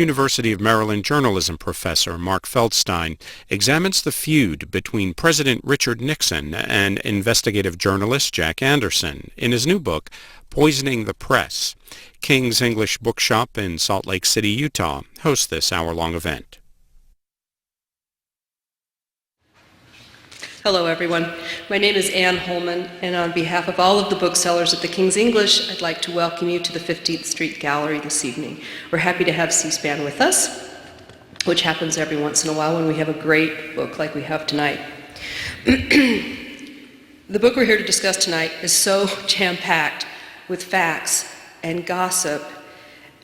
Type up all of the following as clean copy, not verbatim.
University of Maryland journalism professor Mark Feldstein examines the feud between President Richard Nixon and investigative journalist Jack Anderson in his new book, Poisoning the Press. King's English Bookshop in Salt Lake City, Utah, hosts this hour-long event. Hello, everyone. My name is Ann Holman, and on behalf of all of the booksellers at the King's English, I'd like to welcome you to the 15th Street Gallery this evening. We're happy to have C-SPAN with us, which happens every once in a while when we have a great book like we have tonight. The book we're here to discuss tonight is so jam-packed with facts and gossip.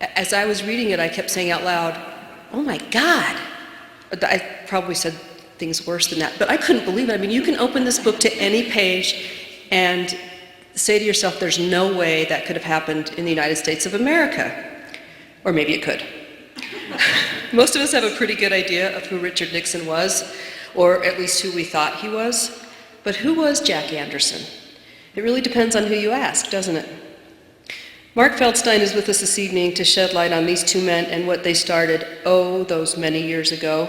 As I was reading it, I kept saying out loud, "Oh my God!" I probably said things worse than that, but I couldn't believe it. I mean, you can open this book to any page and say to yourself, there's no way that could have happened in the United States of America. Or maybe it could. Most of us have a pretty good idea of who Richard Nixon was, or at least who we thought he was. But who was Jack Anderson? It really depends on who you ask, doesn't it? Mark Feldstein is with us this evening to shed light on these two men and what they started, those many years ago.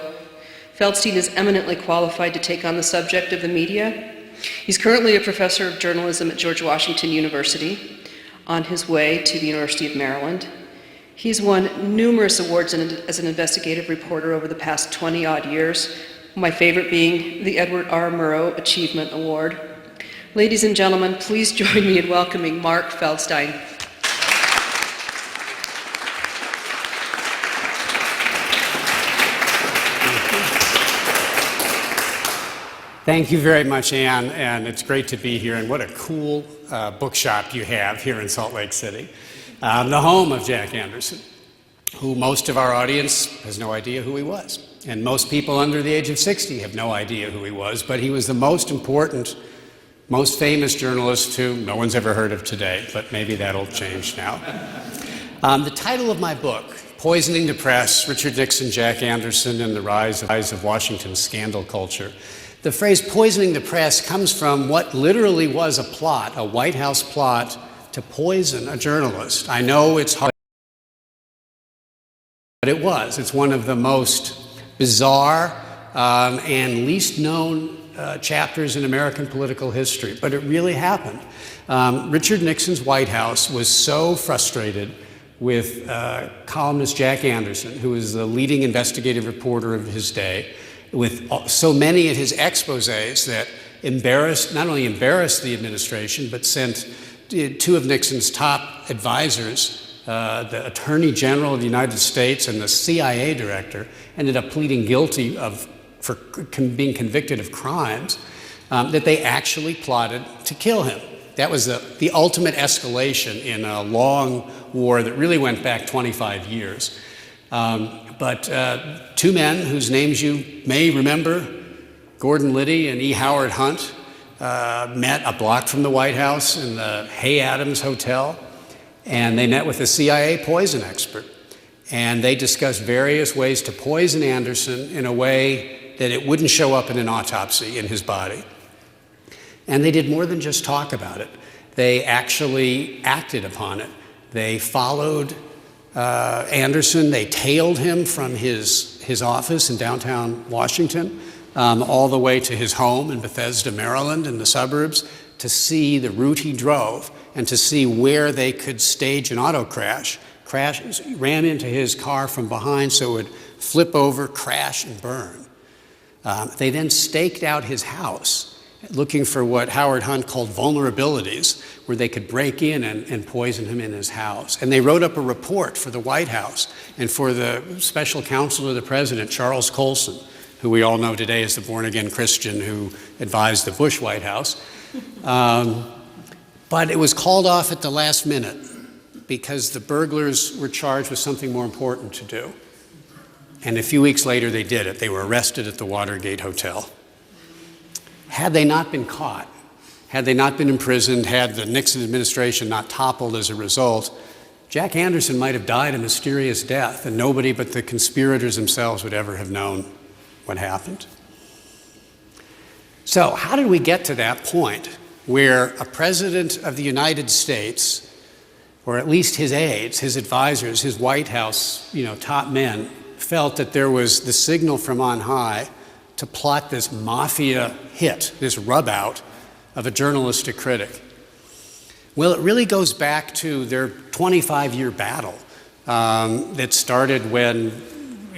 Feldstein is eminently qualified to take on the subject of the media. He's currently a professor of journalism at George Washington University, on his way to the University of Maryland. He's won numerous awards as an investigative reporter over the past 20-odd years, my favorite being the Edward R. Murrow Achievement Award. Ladies and gentlemen, please join me in welcoming Mark Feldstein. Thank you very much, Ann, and it's great to be here, and what a cool bookshop you have here in Salt Lake City, the home of Jack Anderson, who most of our audience has no idea who he was, and most people under the age of 60 have no idea who he was, but he was the most important, most famous journalist who no one's ever heard of today, but maybe that'll change now. The title of my book, Poisoning the Press, Richard Nixon, Jack Anderson, and the Rise of Washington's Scandal Culture. The phrase poisoning the press comes from what literally was a plot, a White House plot to poison a journalist. I know it's hard, but it was. It's one of the most bizarre and least known chapters in American political history, but it really happened. Richard Nixon's White House was so frustrated with columnist Jack Anderson, who was the leading investigative reporter of his day, with so many of his exposés that not only embarrassed the administration, but sent two of Nixon's top advisors, the Attorney General of the United States and the CIA director, ended up pleading guilty for being convicted of crimes, that they actually plotted to kill him. That was the ultimate escalation in a long war that really went back 25 years. But two men whose names you may remember, Gordon Liddy and E. Howard Hunt, met a block from the White House in the Hay Adams Hotel, and they met with a CIA poison expert. And they discussed various ways to poison Anderson in a way that it wouldn't show up in an autopsy in his body. And they did more than just talk about it. They actually acted upon it. They followed Anderson. They tailed him from his office in downtown Washington all the way to his home in Bethesda, Maryland, in the suburbs, to see the route he drove and to see where they could stage an auto crash. Ran into his car from behind so it would flip over, crash, and burn. They then staked out his house, looking for what Howard Hunt called vulnerabilities, where they could break in and poison him in his house. And they wrote up a report for the White House and for the special counsel of the president, Charles Colson, who we all know today as the born-again Christian who advised the Bush White House. But it was called off at the last minute because the burglars were charged with something more important to do. And a few weeks later, they did it. They were arrested at the Watergate Hotel. Had they not been caught, had they not been imprisoned, had the Nixon administration not toppled as a result, Jack Anderson might have died a mysterious death, and nobody but the conspirators themselves would ever have known what happened. So how did we get to that point where a president of the United States or at least his aides, his advisors, his White House, top men, felt that there was the signal from on high to plot this mafia hit, this rub out of a journalistic critic. Well, it really goes back to their 25-year battle that started when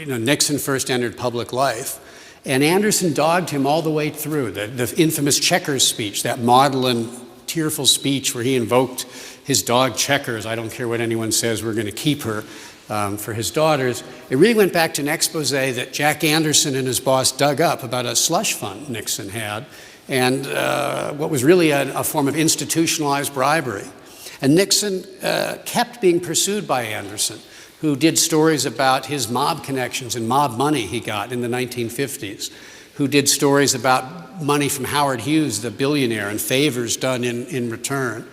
Nixon first entered public life. And Anderson dogged him all the way through. The infamous Checkers speech, that maudlin, tearful speech where he invoked his dog Checkers. I don't care what anyone says, we're going to keep her for his daughters. It really went back to an expose that Jack Anderson and his boss dug up about a slush fund Nixon had, and what was really a form of institutionalized bribery. And Nixon kept being pursued by Anderson, who did stories about his mob connections and mob money he got in the 1950s, who did stories about money from Howard Hughes, the billionaire, and favors done in return,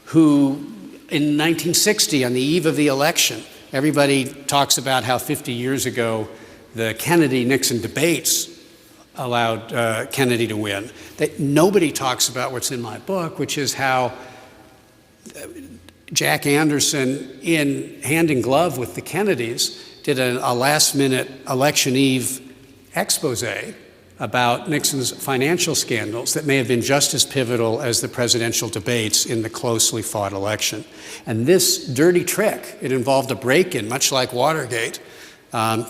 who in 1960, on the eve of the election, everybody talks about how 50 years ago the Kennedy-Nixon debates allowed Kennedy to win. Nobody talks about what's in my book, which is how Jack Anderson, in hand in glove with the Kennedys, did a last-minute election eve expose about Nixon's financial scandals that may have been just as pivotal as the presidential debates in the closely fought election. And this dirty trick, it involved a break-in, much like Watergate,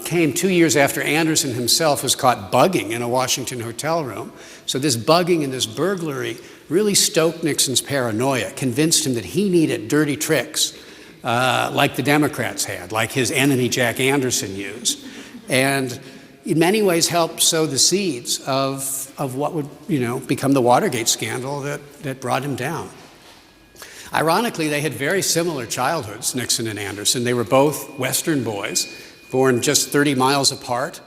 came 2 years after Anderson himself was caught bugging in a Washington hotel room. So this bugging and this burglary really stoked Nixon's paranoia, convinced him that he needed dirty tricks like the Democrats had, like his enemy Jack Anderson used, and in many ways helped sow the seeds of what would become the Watergate scandal that brought him down. Ironically, they had very similar childhoods, Nixon and Anderson. They were both Western boys, born just 30 miles apart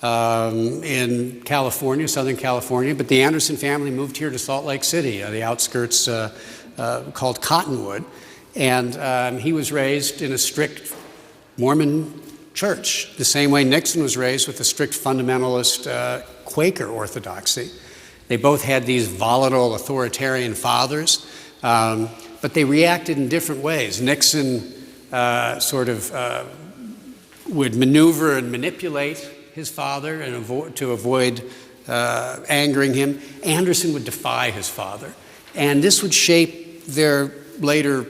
in California, Southern California, but the Anderson family moved here to Salt Lake City, the outskirts called Cottonwood, and he was raised in a strict Mormon church, the same way Nixon was raised with a strict fundamentalist Quaker orthodoxy. They both had these volatile authoritarian fathers, but they reacted in different ways. Nixon would maneuver and manipulate his father and to avoid angering him. Anderson would defy his father. And this would shape their later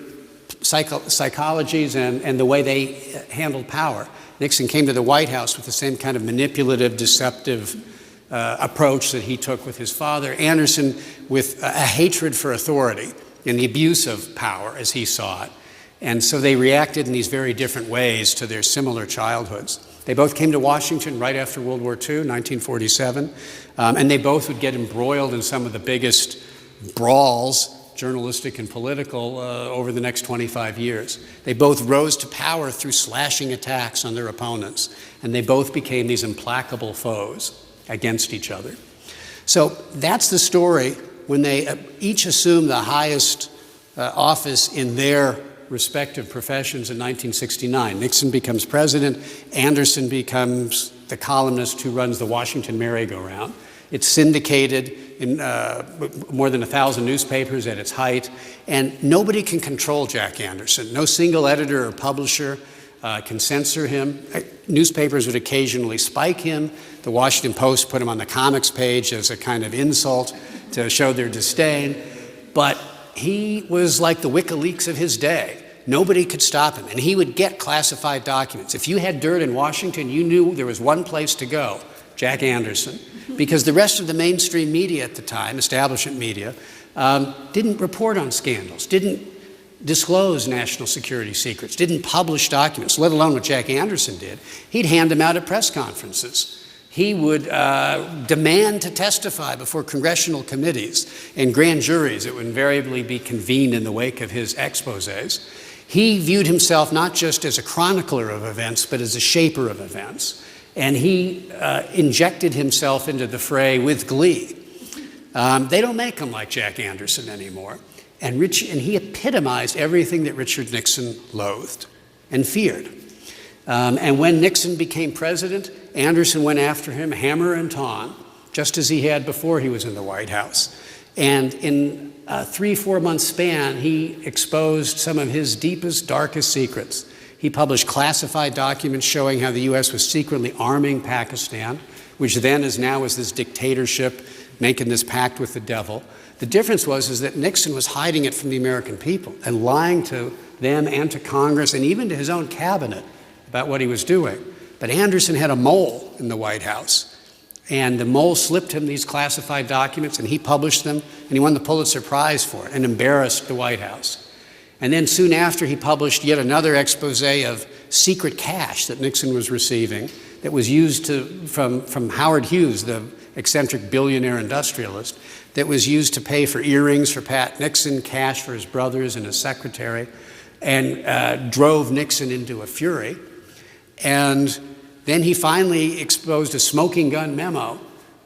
psychologies and the way they handled power. Nixon came to the White House with the same kind of manipulative, deceptive approach that he took with his father. Anderson with a hatred for authority and the abuse of power as he saw it. And so they reacted in these very different ways to their similar childhoods. They both came to Washington right after World War II, 1947, and they both would get embroiled in some of the biggest brawls, journalistic and political, over the next 25 years. They both rose to power through slashing attacks on their opponents, and they both became these implacable foes against each other. So that's the story when they each assumed the highest office in their respective professions in 1969. Nixon becomes president. Anderson becomes the columnist who runs the Washington merry-go-round. It's syndicated in more than 1,000 newspapers at its height, and nobody can control Jack Anderson. No single editor or publisher can censor him. Newspapers would occasionally spike him. The Washington Post put him on the comics page as a kind of insult to show their disdain. But he was like the WikiLeaks of his day. Nobody could stop him, and he would get classified documents. If you had dirt in Washington, you knew there was one place to go, Jack Anderson, because the rest of the mainstream media at the time, establishment media, didn't report on scandals, didn't disclose national security secrets, didn't publish documents, let alone what Jack Anderson did. He'd hand them out at press conferences. He would demand to testify before congressional committees and grand juries that would invariably be convened in the wake of his exposés. He viewed himself not just as a chronicler of events, but as a shaper of events. And he injected himself into the fray with glee. They don't make him like Jack Anderson anymore. And he epitomized everything that Richard Nixon loathed and feared. And when Nixon became president, Anderson went after him hammer and tongs, just as he had before he was in the White House. And in a 3-4 month span, he exposed some of his deepest, darkest secrets. He published classified documents showing how the U.S. was secretly arming Pakistan, which then is now as this dictatorship making this pact with the devil. The difference was that Nixon was hiding it from the American people and lying to them and to Congress and even to his own cabinet about what he was doing. But Anderson had a mole in the White House, and the mole slipped him these classified documents, and he published them, and he won the Pulitzer Prize for it and embarrassed the White House. And then soon after, he published yet another expose of secret cash that Nixon was receiving that was used from Howard Hughes, the eccentric billionaire industrialist, that was used to pay for earrings for Pat Nixon, cash for his brothers and his secretary, and drove Nixon into a fury. And then he finally exposed a smoking gun memo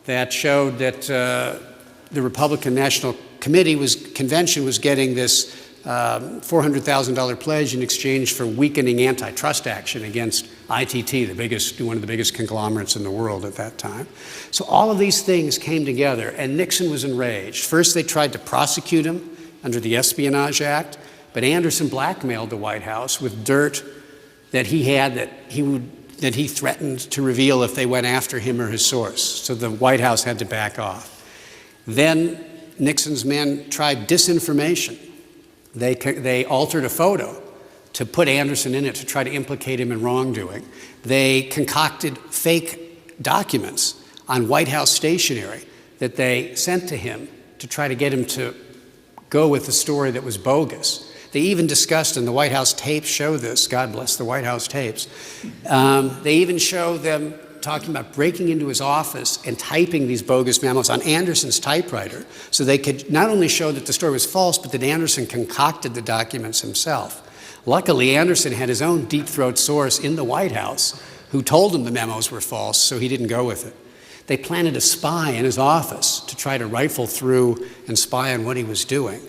that showed that the Republican National Convention was getting this $400,000 pledge in exchange for weakening antitrust action against ITT, one of the biggest conglomerates in the world at that time. So all of these things came together, and Nixon was enraged. First, they tried to prosecute him under the Espionage Act, but Anderson blackmailed the White House with dirt that he had that he threatened to reveal if they went after him or his source. So the White House had to back off. Then Nixon's men tried disinformation. They altered a photo to put Anderson in it to try to implicate him in wrongdoing. They concocted fake documents on White House stationery that they sent to him to try to get him to go with the story that was bogus. They even discussed, and the White House tapes show this, God bless the White House tapes, they even show them talking about breaking into his office and typing these bogus memos on Anderson's typewriter so they could not only show that the story was false, but that Anderson concocted the documents himself. Luckily, Anderson had his own deep-throat source in the White House who told him the memos were false, so he didn't go with it. They planted a spy in his office to try to rifle through and spy on what he was doing.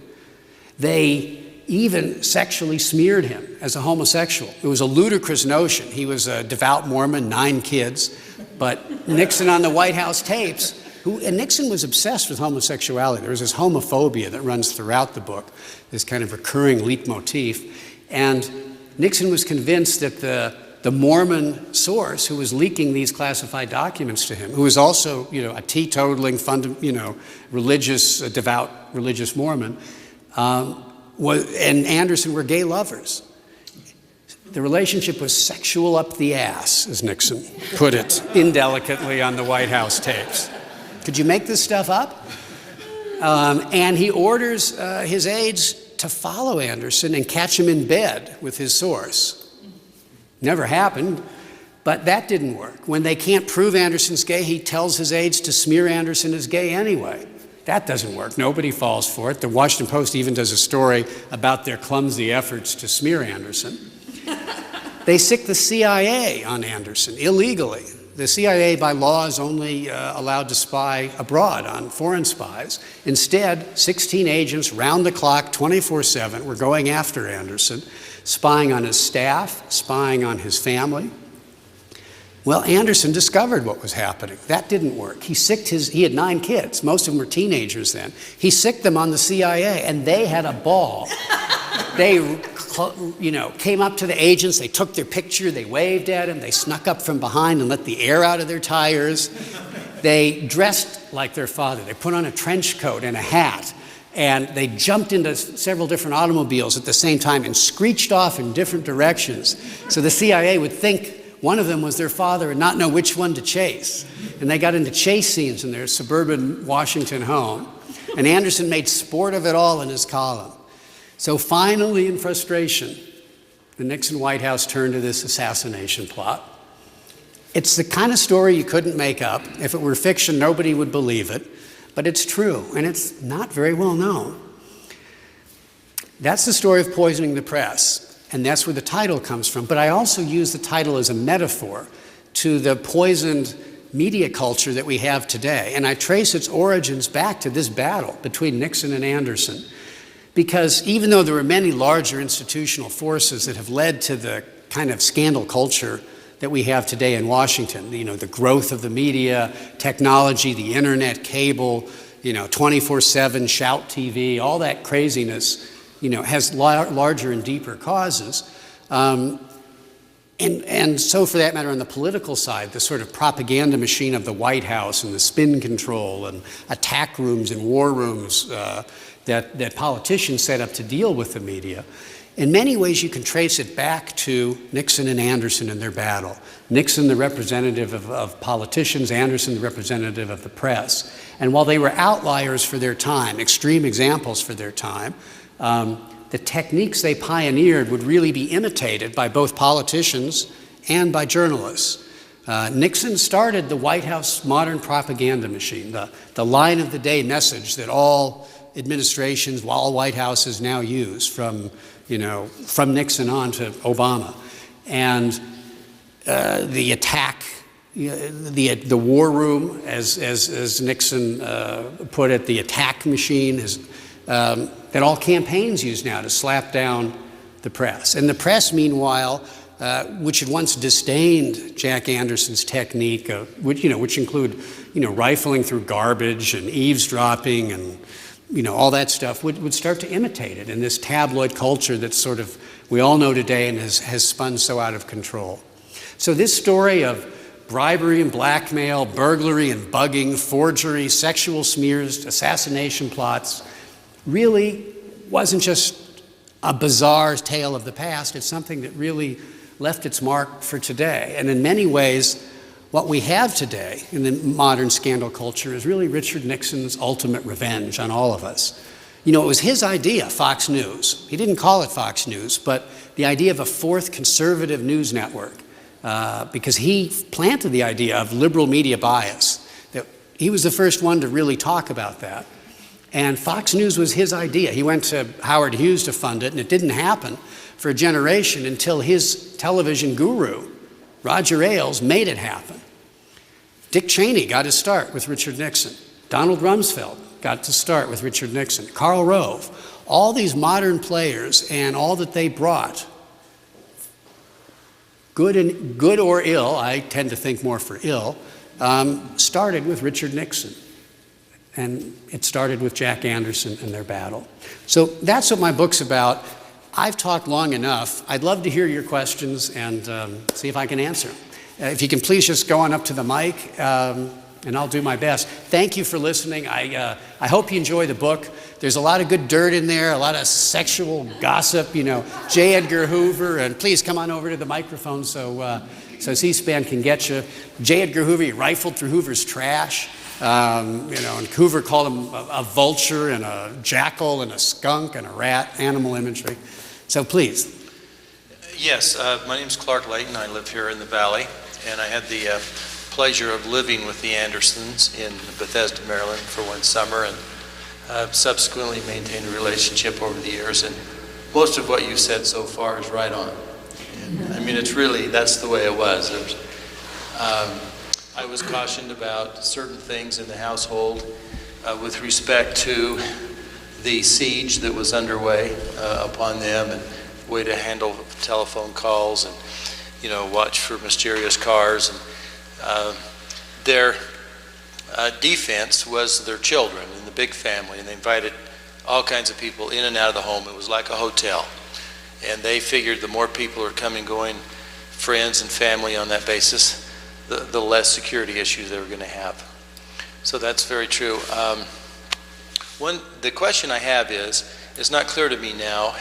They even sexually smeared him as a homosexual. It was a ludicrous notion. He was a devout Mormon, 9 kids, but Nixon on the White House tapes, and Nixon was obsessed with homosexuality. There was this homophobia that runs throughout the book, this kind of recurring leitmotif, and Nixon was convinced that the Mormon source who was leaking these classified documents to him, who was also, a teetotaling, devout religious Mormon, and Anderson were gay lovers. The relationship was sexual up the ass, as Nixon put it indelicately on the White House tapes. Could you make this stuff up? And he orders his aides to follow Anderson and catch him in bed with his source. Never happened, but that didn't work. When they can't prove Anderson's gay, he tells his aides to smear Anderson as gay anyway. That doesn't work. Nobody falls for it. The Washington Post even does a story about their clumsy efforts to smear Anderson. They sic the CIA on Anderson illegally. The CIA, by law, is only allowed to spy abroad on foreign spies. Instead, 16 agents round the clock, 24/7, were going after Anderson, spying on his staff, spying on his family. Well, Anderson discovered what was happening. That didn't work. He had 9 kids. Most of them were teenagers then. He sicked them on the CIA, and they had a ball. They, came up to the agents. They took their picture. They waved at him. They snuck up from behind and let the air out of their tires. They dressed like their father. They put on a trench coat and a hat, and they jumped into several different automobiles at the same time and screeched off in different directions. So the CIA would think one of them was their father and not know which one to chase. And they got into chase scenes in their suburban Washington home. And Anderson made sport of it all in his column. So finally, in frustration, the Nixon White House turned to this assassination plot. It's the kind of story you couldn't make up. If it were fiction, nobody would believe it. But it's true, and it's not very well known. That's the story of poisoning the press. And that's where the title comes from. But I also use the title as a metaphor to the poisoned media culture that we have today. And I trace its origins back to this battle between Nixon and Anderson. Because even though there were many larger institutional forces that have led to the kind of scandal culture that we have today in Washington, the growth of the media, technology, the internet, cable, 24/7 shout TV, all that craziness, has larger and deeper causes. And so, for that matter, on the political side, the sort of propaganda machine of the White House and the spin control and attack rooms and war rooms that politicians set up to deal with the media, in many ways you can trace it back to Nixon and Anderson and their battle. Nixon, the representative of politicians, Anderson, the representative of the press. And while they were outliers for their time, extreme examples for their time, the techniques they pioneered would really be imitated by both politicians and by journalists. Nixon started the White House modern propaganda machine, the line of the day message that all administrations, all White Houses now use from Nixon on to Obama. And the attack, the war room, as Nixon put it, the attack machine is that all campaigns use now to slap down the press. And the press, meanwhile, which had once disdained Jack Anderson's technique, which include, rifling through garbage and eavesdropping and, all that stuff, would start to imitate it in this tabloid culture that sort of we all know today and has spun so out of control. So this story of bribery and blackmail, burglary and bugging, forgery, sexual smears, assassination plots, really wasn't just a bizarre tale of the past. It's something that really left its mark for today. And in many ways, what we have today in the modern scandal culture is really Richard Nixon's ultimate revenge on all of us. It was his idea, Fox News. He didn't call it Fox News, but the idea of a fourth conservative news network, because he planted the idea of liberal media bias. That he was the first one to really talk about that. And Fox News was his idea. He went to Howard Hughes to fund it, and it didn't happen for a generation until his television guru, Roger Ailes, made it happen. Dick Cheney got his start with Richard Nixon. Donald Rumsfeld got to start with Richard Nixon. Karl Rove. All these modern players and all that they brought, good or ill, I tend to think more for ill, started with Richard Nixon. And it started with Jack Anderson and their battle. So that's what my book's about. I've talked long enough. I'd love to hear your questions and see if I can answer them. If you can please just go on up to the mic, and I'll do my best. Thank you for listening. I hope you enjoy the book. There's a lot of good dirt in there, a lot of sexual gossip, J. Edgar Hoover, and please come on over to the microphone so C-SPAN can get you. J. Edgar Hoover, he rifled through Hoover's trash. And Hoover called him a vulture and a jackal and a skunk and a rat, animal imagery. So please. Yes, my name's Clark Layton. I live here in the Valley, and I had the pleasure of living with the Andersons in Bethesda, Maryland for one summer, and subsequently maintained a relationship over the years. And most of what you said so far is right on. And, I mean, it's really, that's the way it was. I was cautioned about certain things in the household with respect to the siege that was underway upon them and the way to handle telephone calls and, watch for mysterious cars. And their defense was their children and the big family, and they invited all kinds of people in and out of the home. It was like a hotel. And they figured the more people are coming, going, friends and family on that basis, the less security issues they were going to have. So that's very true. The question I have is, it's not clear to me now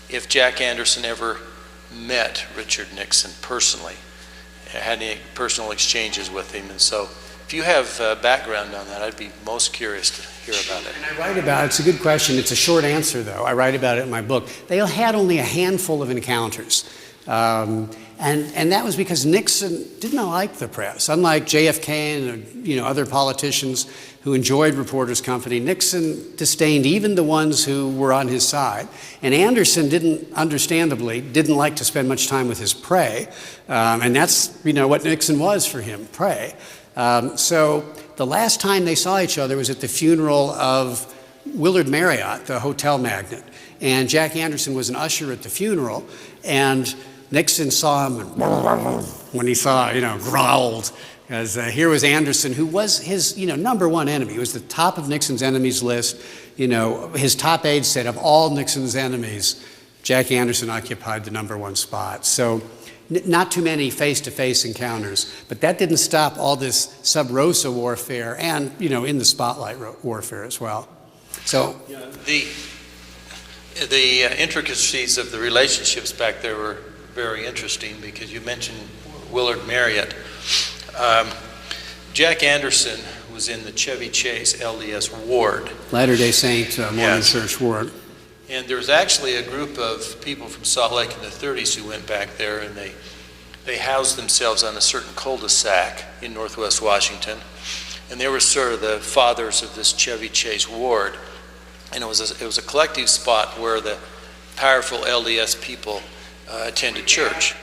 if Jack Anderson ever met Richard Nixon personally, had any personal exchanges with him. And so if you have background on that, I'd be most curious to hear about it. And I write about it. It's a good question. It's a short answer, though. I write about it in my book. They had only a handful of encounters. And that was because Nixon didn't like the press. Unlike JFK and other politicians who enjoyed reporters' company, Nixon disdained even the ones who were on his side. And Anderson understandably didn't like to spend much time with his prey. And that's what Nixon was for him, prey. So the last time they saw each other was at the funeral of Willard Marriott, the hotel magnate. And Jack Anderson was an usher at the funeral, and Nixon saw him and when he saw, growled. Because here was Anderson, who was his, number one enemy. He was the top of Nixon's enemies list. His top aides said of all Nixon's enemies, Jack Anderson occupied the number one spot. So not too many face-to-face encounters, but that didn't stop all this sub rosa warfare and, in the spotlight warfare as well. So the intricacies of the relationships back there were very interesting, because you mentioned Willard Marriott. Jack Anderson was in the Chevy Chase LDS ward. Latter-day Saint Mormon Yes. Church ward. And there was actually a group of people from Salt Lake in the 30s who went back there, and they housed themselves on a certain cul-de-sac in northwest Washington. And they were sort of the fathers of this Chevy Chase ward. And it was a collective spot where the powerful LDS people attended church.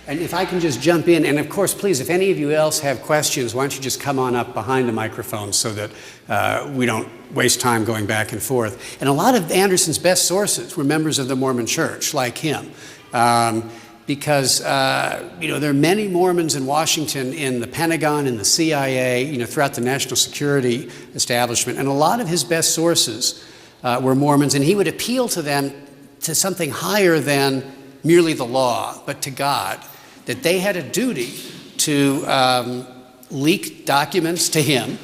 And if I can just jump in, and of course, please, if any of you else have questions, why don't you just come on up behind the microphone so that we don't waste time going back and forth. And a lot of Anderson's best sources were members of the Mormon Church, like him. Because, there are many Mormons in Washington, in the Pentagon, in the CIA, throughout the national security establishment. And a lot of his best sources were Mormons, and he would appeal to them to something higher than merely the law, but to God, that they had a duty to leak documents to him,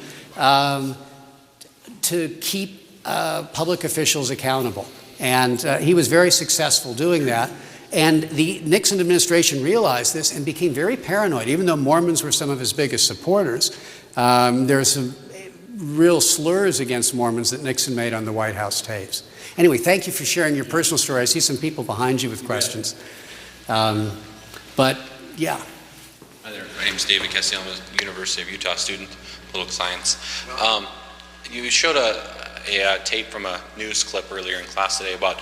to keep public officials accountable. And he was very successful doing that. And the Nixon administration realized this and became very paranoid. Even though Mormons were some of his biggest supporters, there are some real slurs against Mormons that Nixon made on the White House tapes. Anyway, thank you for sharing your personal story. I see some people behind you with questions. But, yeah. Hi there. My name is David Castellano. I'm a University of Utah student, political science. You showed a tape from a news clip earlier in class today about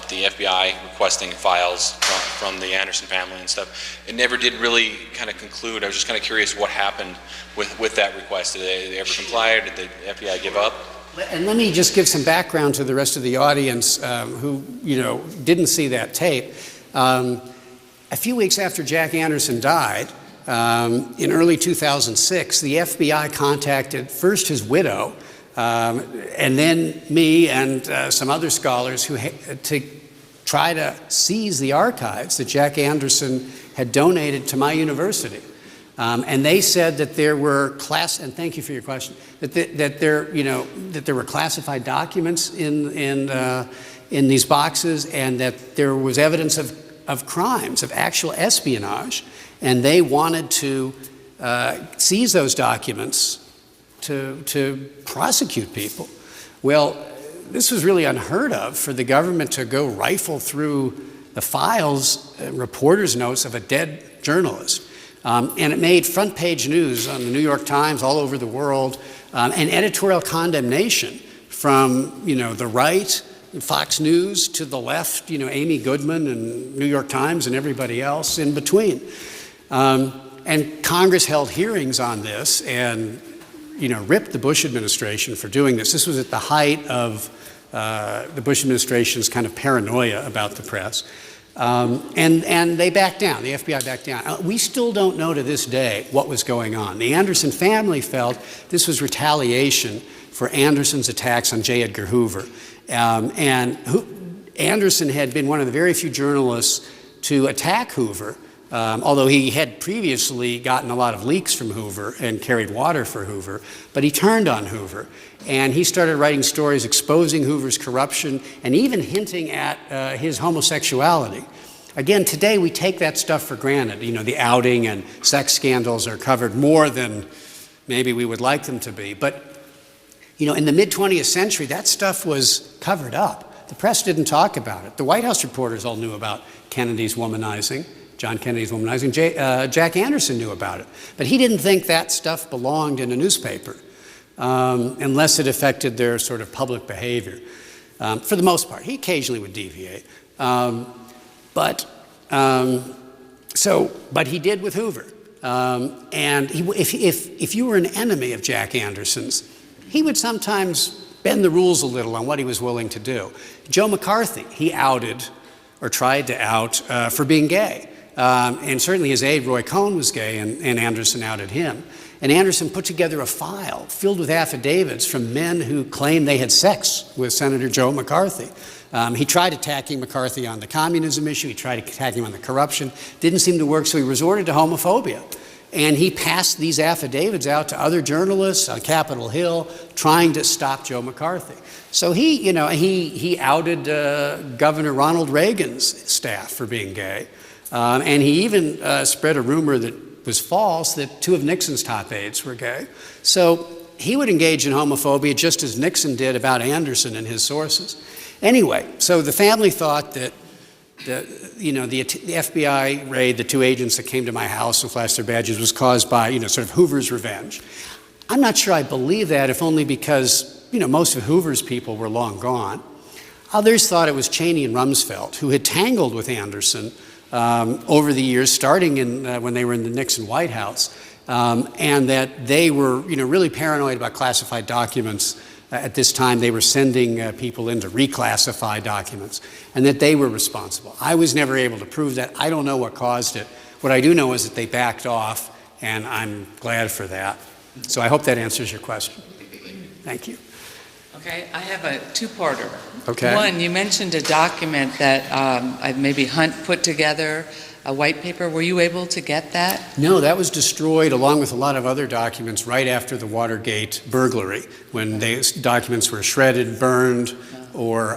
the FBI requesting files from the Anderson family and stuff. It never did really kind of conclude. I was just kind of curious what happened with that request. Did they ever comply, or did the FBI give up? And let me just give some background to the rest of the audience who, didn't see that tape. A few weeks after Jack Anderson died, in early 2006, the FBI contacted first his widow, and then me and some other scholars to try to seize the archives that Jack Anderson had donated to my university. And they said that there were and thank you for your question, that there were classified documents in these boxes, and that there was evidence of crimes, of actual espionage, and they wanted to seize those documents to prosecute people. Well, this was really unheard of, for the government to go rifle through the files and reporter's notes of a dead journalist. And it made front page news on the New York Times, all over the world, and editorial condemnation from, the right, Fox News, to the left, Amy Goodman and New York Times and everybody else in between. And Congress held hearings on this and, ripped the Bush administration for doing this. This was at the height of the Bush administration's kind of paranoia about the press. And they backed down, the FBI backed down. We still don't know to this day what was going on. The Anderson family felt this was retaliation for Anderson's attacks on J. Edgar Hoover. Anderson had been one of the very few journalists to attack Hoover, although he had previously gotten a lot of leaks from Hoover and carried water for Hoover, but he turned on Hoover. And he started writing stories exposing Hoover's corruption and even hinting at his homosexuality. Again, today we take that stuff for granted. The outing and sex scandals are covered more than maybe we would like them to be. But, in the mid-20th century, that stuff was covered up. The press didn't talk about it. The White House reporters all knew about Kennedy's womanizing, John Kennedy's womanizing. Jack Anderson knew about it. But he didn't think that stuff belonged in a newspaper. Unless it affected their sort of public behavior. For the most part, he occasionally would deviate. But he did with Hoover. And if you were an enemy of Jack Anderson's, he would sometimes bend the rules a little on what he was willing to do. Joe McCarthy, he outed, or tried to out, for being gay. And certainly his aide, Roy Cohn, was gay, and Anderson outed him. And Anderson put together a file filled with affidavits from men who claimed they had sex with Senator Joe McCarthy. He tried attacking McCarthy on the communism issue. He tried attacking him on the corruption. Didn't seem to work, so he resorted to homophobia. And he passed these affidavits out to other journalists on Capitol Hill trying to stop Joe McCarthy. So he outed Governor Ronald Reagan's staff for being gay. And he even spread a rumor that was false that 2 of Nixon's top aides were gay. So he would engage in homophobia just as Nixon did about Anderson and his sources. Anyway, so the family thought that the FBI raid, the 2 agents that came to my house and flashed their badges, was caused by, sort of Hoover's revenge. I'm not sure I believe that, if only because, most of Hoover's people were long gone. Others thought it was Cheney and Rumsfeld, who had tangled with Anderson over the years, starting when they were in the Nixon White House, and that they were, really paranoid about classified documents. At this time, they were sending people in to reclassify documents, and that they were responsible. I was never able to prove that. I don't know what caused it. What I do know is that they backed off, and I'm glad for that. So I hope that answers your question. Thank you. Okay, I have a two-parter. Okay. One, you mentioned a document that maybe Hunt put together, a white paper. Were you able to get that? No, that was destroyed along with a lot of other documents right after the Watergate burglary, when those documents were shredded, burned, or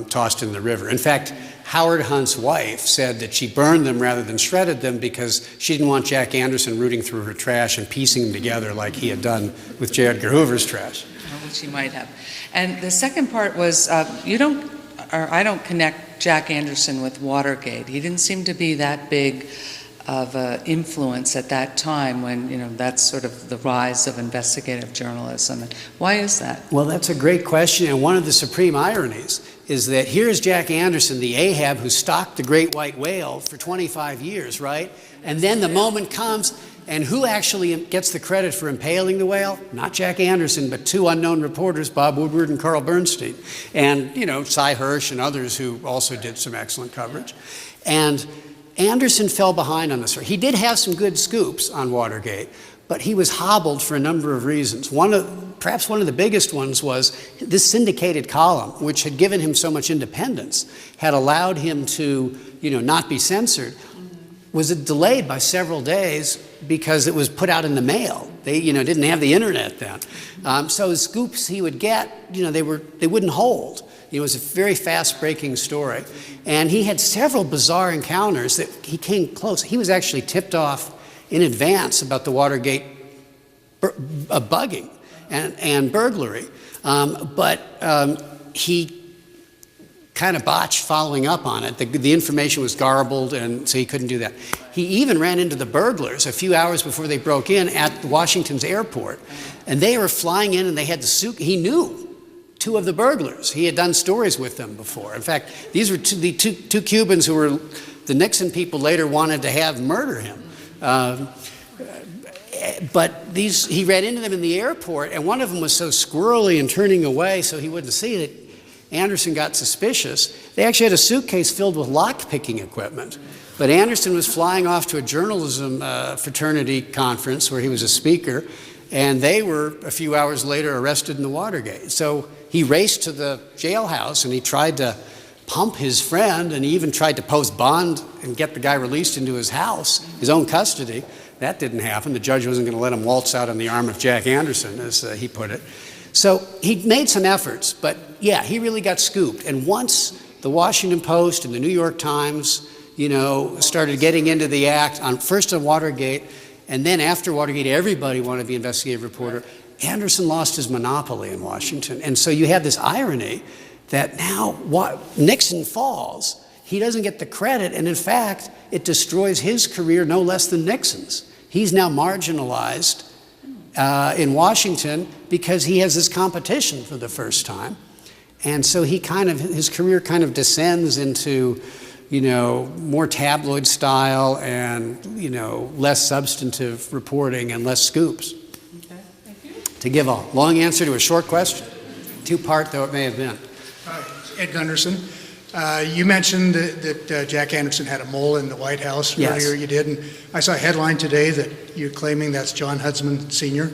tossed in the river. In fact, Howard Hunt's wife said that she burned them rather than shredded them because she didn't want Jack Anderson rooting through her trash and piecing them together like he had done with J. Edgar Hoover's trash. Well, she might have. And the second part was, I don't connect Jack Anderson with Watergate. He didn't seem to be that big of an influence at that time when, that's sort of the rise of investigative journalism. Why is that? Well, that's a great question, and one of the supreme ironies is that here's Jack Anderson, the Ahab who stalked the great white whale for 25 years, right? And then the moment comes, and who actually gets the credit for impaling the whale? Not Jack Anderson, but 2 unknown reporters, Bob Woodward and Carl Bernstein, and, Cy Hirsch and others who also did some excellent coverage. And Anderson fell behind on this. He did have some good scoops on Watergate, but he was hobbled for a number of reasons. Perhaps one of the biggest ones was this syndicated column, which had given him so much independence, had allowed him to, not be censored, was delayed by several days because it was put out in the mail. They, didn't have the internet then. So the scoops he would get, they wouldn't hold. It was a very fast-breaking story. And he had several bizarre encounters that he came close. He was actually tipped off in advance about the Watergate bugging and burglary. But he kind of botched following up on it. The information was garbled, and so he couldn't do that. He even ran into the burglars a few hours before they broke in at Washington's airport. And they were flying in, and they had the suit. He knew 2 of the burglars. He had done stories with them before. In fact, these were the two Cubans who were the Nixon people later wanted to have murder him. But he ran into them in the airport, and one of them was so squirrely and turning away so he wouldn't see it. Anderson got suspicious. They actually had a suitcase filled with lock-picking equipment. But Anderson was flying off to a journalism fraternity conference where he was a speaker, and they were, a few hours later, arrested in the Watergate. So he raced to the jailhouse, and he tried to pump his friend, and he even tried to post bond and get the guy released into his house, his own custody. That didn't happen. The judge wasn't going to let him waltz out on the arm of Jack Anderson, as he put it. So he made some efforts, but yeah, he really got scooped. And once the Washington Post and the New York Times, started getting into the act, first on Watergate, and then after Watergate, everybody wanted to be an investigative reporter, Anderson lost his monopoly in Washington. And so you have this irony that now Nixon falls, he doesn't get the credit, and in fact, it destroys his career no less than Nixon's. He's now marginalized in Washington because he has this competition for the first time. And so his career kind of descends into, more tabloid style and, less substantive reporting and less scoops. Okay, thank you. To give a long answer to a short question, 2-part though it may have been. Ed Gunderson. You mentioned that Jack Anderson had a mole in the White House Yes. earlier. You did, and I saw a headline today that you're claiming that's John Huntsman Sr.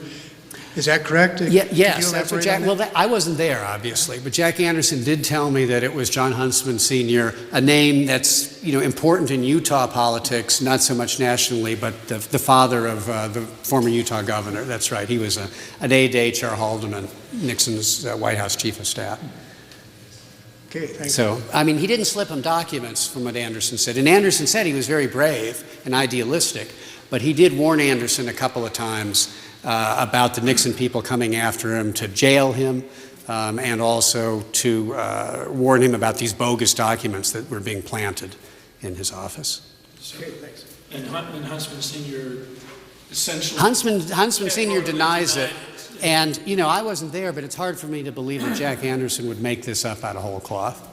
Is that correct? Yeah, Could yes, you that's what elaborate Jack. on Well, that? I wasn't there, obviously, but Jack Anderson did tell me that it was John Huntsman Sr., a name that's important in Utah politics, not so much nationally, but the father of the former Utah governor. That's right. He was an aide to H.R. Haldeman, Nixon's White House chief of staff. Okay, thanks. So, I mean, he didn't slip him documents from what Anderson said. And Anderson said he was very brave and idealistic, but he did warn Anderson a couple of times about the Nixon people coming after him to jail him, and also to warn him about these bogus documents that were being planted in his office. Okay, thanks. And Huntsman Sr. essentially... Huntsman Sr. denies it. And, I wasn't there, but it's hard for me to believe that Jack Anderson would make this up out of whole cloth.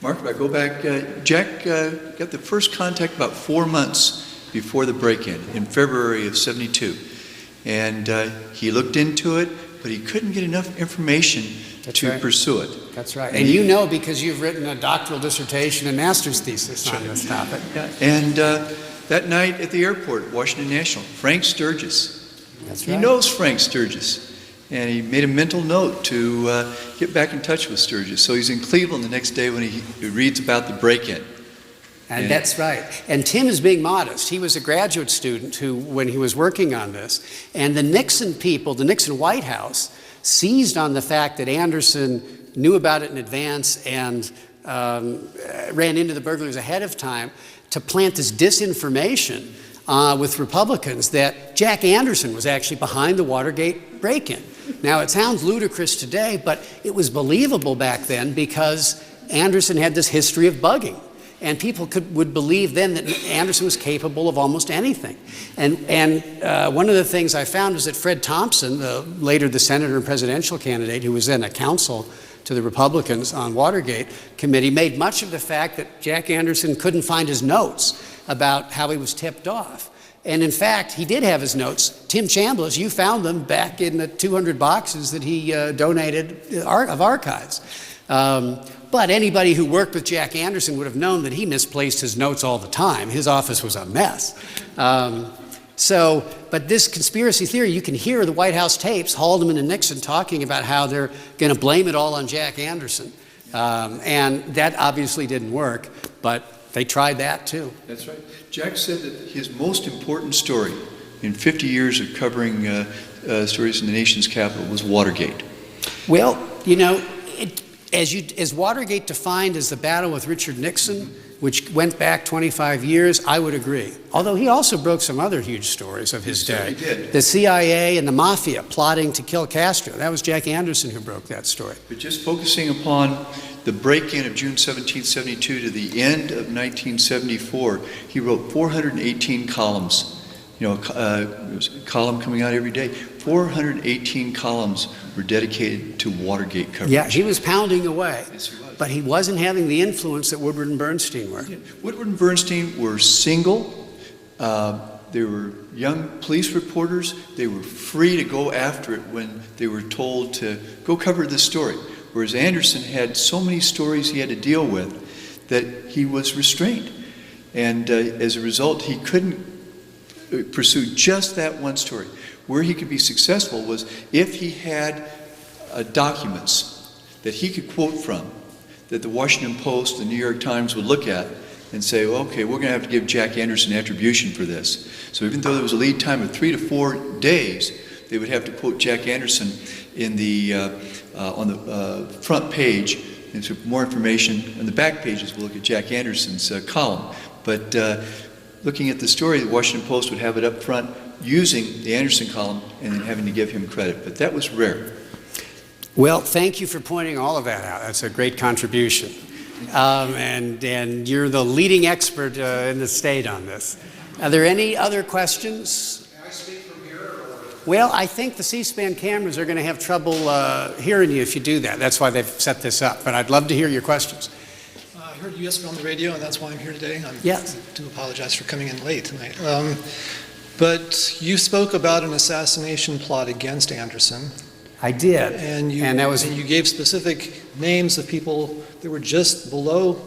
Mark, if I go back, Jack got the first contact about 4 months before the break-in, in February of '72. And he looked into it, but he couldn't get enough information to pursue it. That's right. And because you've written a doctoral dissertation and master's thesis on this topic. Yeah. And that night at the airport, Washington National, Frank Sturgis. That's right. He knows Frank Sturgis. And he made a mental note to get back in touch with Sturgis. So he's in Cleveland the next day when he reads about the break-in. And that's right. And Tim is being modest. He was a graduate student when he was working on this, and the Nixon people, the Nixon White House, seized on the fact that Anderson knew about it in advance and ran into the burglars ahead of time to plant this disinformation with Republicans that Jack Anderson was actually behind the Watergate break-in. Now, it sounds ludicrous today, but it was believable back then because Anderson had this history of bugging. And people would believe then that Anderson was capable of almost anything. And one of the things I found was that Fred Thompson, later the senator and presidential candidate, who was then a counsel to the Republicans on Watergate committee, made much of the fact that Jack Anderson couldn't find his notes about how he was tipped off. And in fact, he did have his notes. Tim Chambliss, you found them back in the 200 boxes that he donated of archives. But anybody who worked with Jack Anderson would have known that he misplaced his notes all the time. His office was a mess. But this conspiracy theory, you can hear the White House tapes, Haldeman and Nixon talking about how they're going to blame it all on Jack Anderson. And that obviously didn't work, but they tried that too. That's right. Jack said that his most important story in 50 years of covering stories in the nation's capital was Watergate. Well, as Watergate defined as the battle with Richard Nixon, which went back 25 years, I would agree. Although he also broke some other huge stories of his day. He did. The CIA and the Mafia plotting to kill Castro. That was Jack Anderson who broke that story. But just focusing upon the break-in of June 17, 72 to the end of 1974, he wrote 418 columns. There was a column coming out every day. 418 columns were dedicated to Watergate coverage. Yeah, he was pounding away. Yes, he was. But he wasn't having the influence that Woodward and Bernstein were. Yeah. Woodward and Bernstein were single. They were young police reporters. They were free to go after it when they were told to go cover this story. Whereas Anderson had so many stories he had to deal with that he was restrained. And as a result, he couldn't pursue just that one story. Where he could be successful was if he had documents that he could quote from, that the Washington Post, the New York Times would look at and say, well, okay, we're going to have to give Jack Anderson attribution for this. So even though there was a lead time of 3 to 4 days, they would have to quote Jack Anderson in the on the front page. And so more information on the back pages, we'll look at Jack Anderson's column. But looking at the story, the Washington Post would have it up front using the Anderson column and then having to give him credit. But that was rare. Well, thank you for pointing all of that out. That's a great contribution. And you're the leading expert in the state on this. Are there any other questions? Can I speak from here? Or? Well, I think the C-SPAN cameras are going to have trouble hearing you if you do that. That's why they've set this up. But I'd love to hear your questions. I heard you yesterday on the radio, and that's why I'm here today. Yes. I do apologize for coming in late tonight. But you spoke about an assassination plot against Anderson. I did. And that was... you gave specific names of people that were just below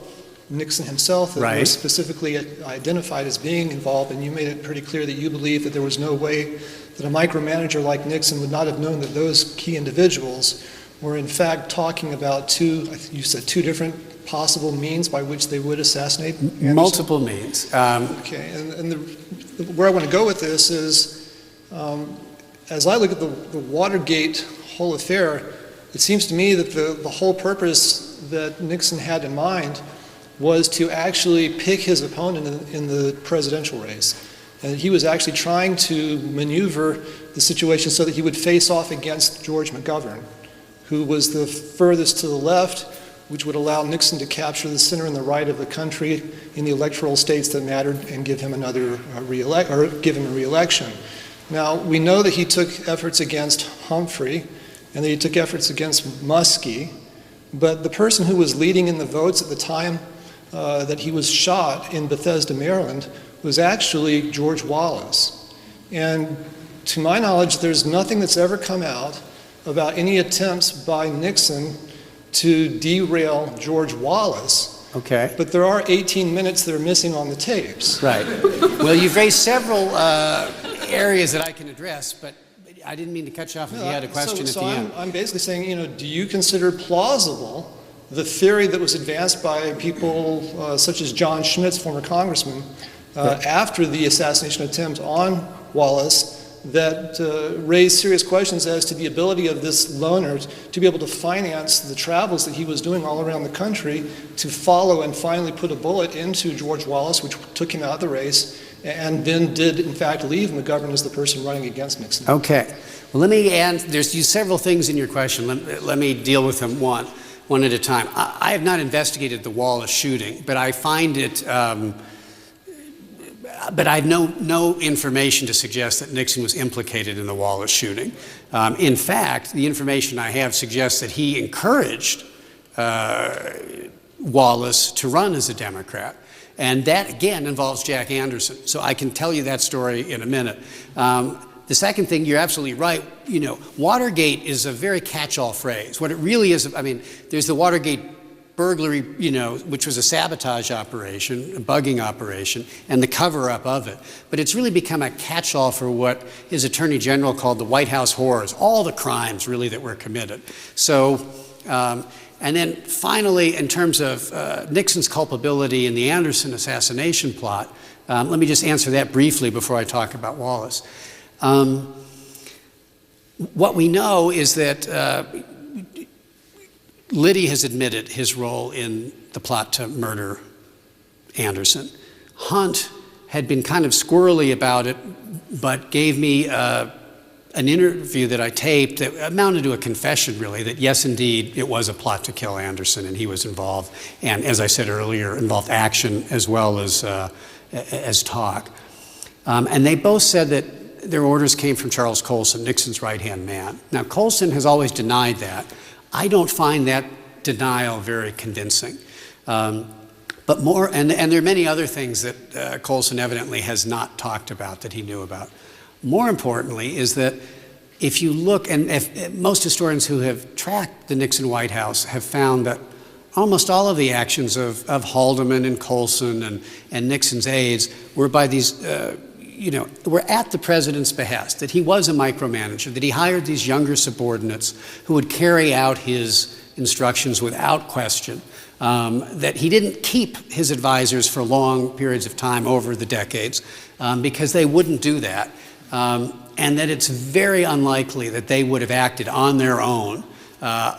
Nixon himself that were specifically identified as being involved, and you made it pretty clear that you believe that there was no way that a micromanager like Nixon would not have known that those key individuals were in fact talking about you said two different possible means by which they would assassinate Anderson? Multiple means. Okay, and where I want to go with this is, as I look at the Watergate whole affair, it seems to me that the whole purpose that Nixon had in mind was to actually pick his opponent in the presidential race. And he was actually trying to maneuver the situation so that he would face off against George McGovern, who was the furthest to the left, which would allow Nixon to capture the center and the right of the country in the electoral states that mattered and give him give him a re-election. Now, we know that he took efforts against Humphrey and that he took efforts against Muskie, but the person who was leading in the votes at the time that he was shot in Bethesda, Maryland, was actually George Wallace. And to my knowledge, there's nothing that's ever come out about any attempts by Nixon to derail George Wallace. Okay. But there are 18 minutes that are missing on the tapes. Right. Well, you've raised several areas that I can address, but I didn't mean to cut you off if you had a question at the end. I'm basically saying, do you consider plausible the theory that was advanced by people such as John Schmitz, former congressman, after the assassination attempt on Wallace, that raised serious questions as to the ability of this loner to be able to finance the travels that he was doing all around the country to follow and finally put a bullet into George Wallace, which took him out of the race, and then did, in fact, leave McGovern as the person running against Nixon. Okay. Well, let me answer. There's several things in your question. Let me deal with them one at a time. I have not investigated the Wallace shooting, but I find it... but I have no information to suggest that Nixon was implicated in the Wallace shooting. In fact, the information I have suggests that he encouraged Wallace to run as a Democrat. And that, again, involves Jack Anderson. So I can tell you that story in a minute. The second thing, you're absolutely right. Watergate is a very catch-all phrase. What it really is, there's the Watergate burglary, which was a sabotage operation, a bugging operation, and the cover-up of it. But it's really become a catch-all for what his Attorney General called the White House horrors, all the crimes, really, that were committed. So, and then finally, in terms of Nixon's culpability in the Anderson assassination plot, let me just answer that briefly before I talk about Wallace. What we know is that Liddy has admitted his role in the plot to murder Anderson. Hunt had been kind of squirrely about it, but gave me an interview that I taped that amounted to a confession, really, that yes, indeed, it was a plot to kill Anderson, and he was involved. And as I said earlier, involved action as well as talk. And they both said that their orders came from Charles Colson, Nixon's right-hand man. Now, Colson has always denied that. I don't find that denial very convincing. But more, and there are many other things that Colson evidently has not talked about that he knew about. More importantly is that if you look, and most historians who have tracked the Nixon White House have found that almost all of the actions of Haldeman and Colson and Nixon's aides were by these were at the president's behest, that he was a micromanager, that he hired these younger subordinates who would carry out his instructions without question, that he didn't keep his advisors for long periods of time over the decades because they wouldn't do that, and that it's very unlikely that they would have acted on their own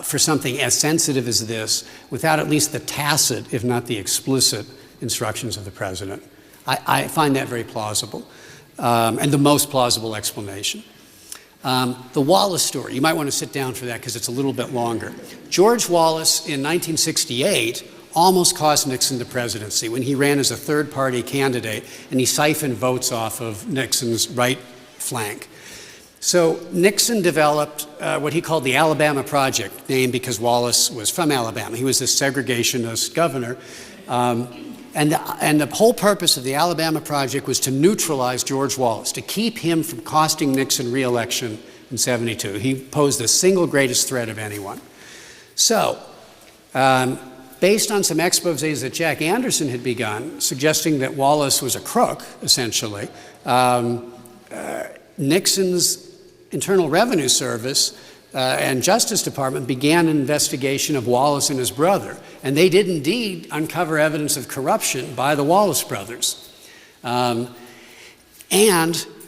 for something as sensitive as this without at least the tacit, if not the explicit, instructions of the president. I find that very plausible. And the most plausible explanation. The Wallace story, you might want to sit down for that because it's a little bit longer. George Wallace in 1968 almost cost Nixon the presidency when he ran as a third-party candidate and he siphoned votes off of Nixon's right flank. So Nixon developed what he called the Alabama Project, named because Wallace was from Alabama. He was a segregationist governor. And the whole purpose of the Alabama Project was to neutralize George Wallace, to keep him from costing Nixon re-election in 72. He posed the single greatest threat of anyone. So, based on some exposés that Jack Anderson had begun, suggesting that Wallace was a crook, essentially, Nixon's Internal Revenue Service and Justice Department began an investigation of Wallace and his brother. And they did indeed uncover evidence of corruption by the Wallace brothers. And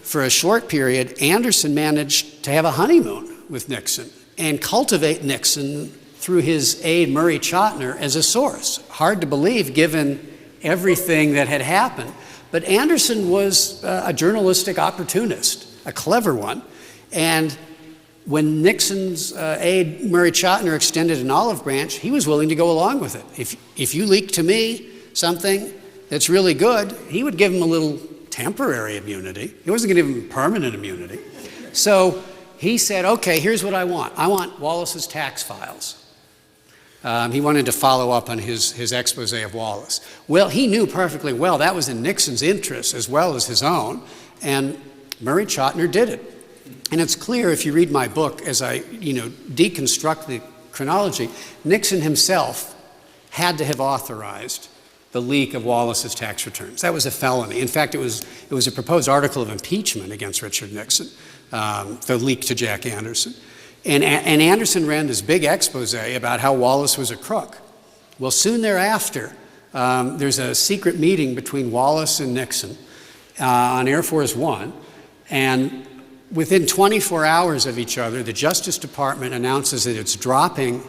for a short period, Anderson managed to have a honeymoon with Nixon and cultivate Nixon through his aide Murray Chotiner as a source. Hard to believe given everything that had happened. But Anderson was a journalistic opportunist, a clever one. And when Nixon's aide Murray Chotiner extended an olive branch, he was willing to go along with it. If you leak to me something that's really good, he would give him a little temporary immunity. He wasn't going to give him permanent immunity. So he said, okay, here's what I want. I want Wallace's tax files. He wanted to follow up on his expose of Wallace. Well, he knew perfectly well that was in Nixon's interest as well as his own, and Murray Chotiner did it. And it's clear if you read my book, as I deconstruct the chronology, Nixon himself had to have authorized the leak of Wallace's tax returns. That was a felony. In fact, it was a proposed article of impeachment against Richard Nixon, the leak to Jack Anderson. And Anderson ran this big expose about how Wallace was a crook. Well, soon thereafter, there's a secret meeting between Wallace and Nixon on Air Force One, and within 24 hours of each other, the Justice Department announces that it's dropping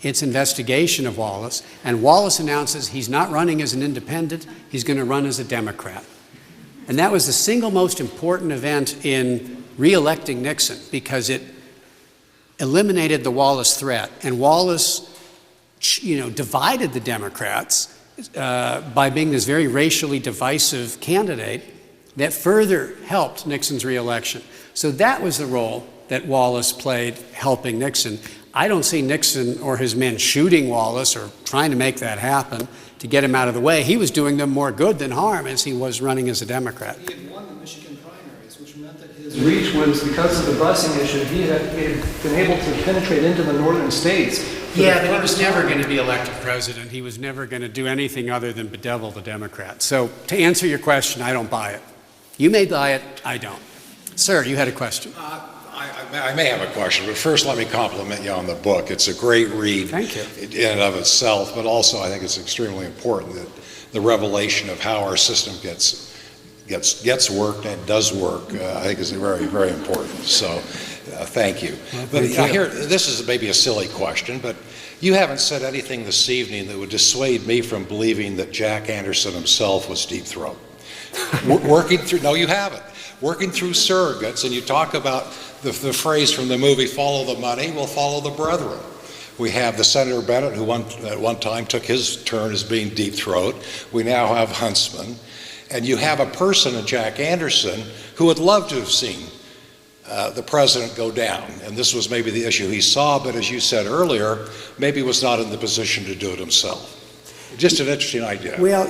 its investigation of Wallace, and Wallace announces he's not running as an independent, he's going to run as a Democrat. And that was the single most important event in re-electing Nixon, because it eliminated the Wallace threat, and Wallace, divided the Democrats by being this very racially divisive candidate that further helped Nixon's re-election. So that was the role that Wallace played helping Nixon. I don't see Nixon or his men shooting Wallace or trying to make that happen to get him out of the way. He was doing them more good than harm as he was running as a Democrat. He had won the Michigan primaries, which meant that his reach was, because of the busing issue, he had been able to penetrate into the northern states. Yeah, but he was never going to be elected president. He was never going to do anything other than bedevil the Democrats. So to answer your question, I don't buy it. You may buy it, I don't. Sir, you had a question. I may have a question, but first let me compliment you on the book. It's a great read. Thank you. In and of itself, but also I think it's extremely important that the revelation of how our system gets worked and does work, I think is very, very important. So thank you. But here, this is maybe a silly question, but you haven't said anything this evening that would dissuade me from believing that Jack Anderson himself was deep throat. No, you haven't. Working through surrogates, and you talk about the phrase from the movie, follow the money, we'll follow the brethren. We have the Senator Bennett, who at one time took his turn as being deep throat. We now have Huntsman. And you have a person in Jack Anderson who would love to have seen the president go down. And this was maybe the issue he saw, but as you said earlier, maybe was not in the position to do it himself. Just an interesting idea. Well,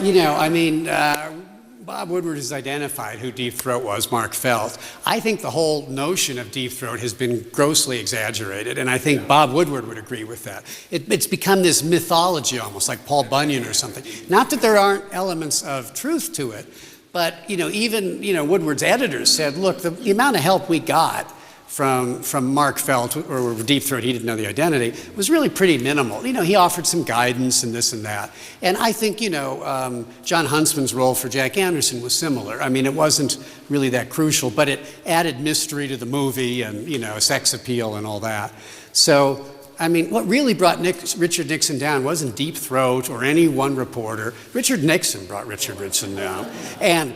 Bob Woodward has identified who Deep Throat was, Mark Felt. I think the whole notion of Deep Throat has been grossly exaggerated, and I think Bob Woodward would agree with that. It's become this mythology almost, like Paul Bunyan or something. Not that there aren't elements of truth to it, but even Woodward's editors said, look, the amount of help we got from Mark Felt, or Deep Throat, he didn't know the identity, was really pretty minimal. He offered some guidance and this and that. And I think, John Huntsman's role for Jack Anderson was similar. I mean, it wasn't really that crucial, but it added mystery to the movie and, sex appeal and all that. So, I mean, what really brought Richard Nixon down wasn't Deep Throat or any one reporter. Richard Nixon brought Richard Nixon down. And,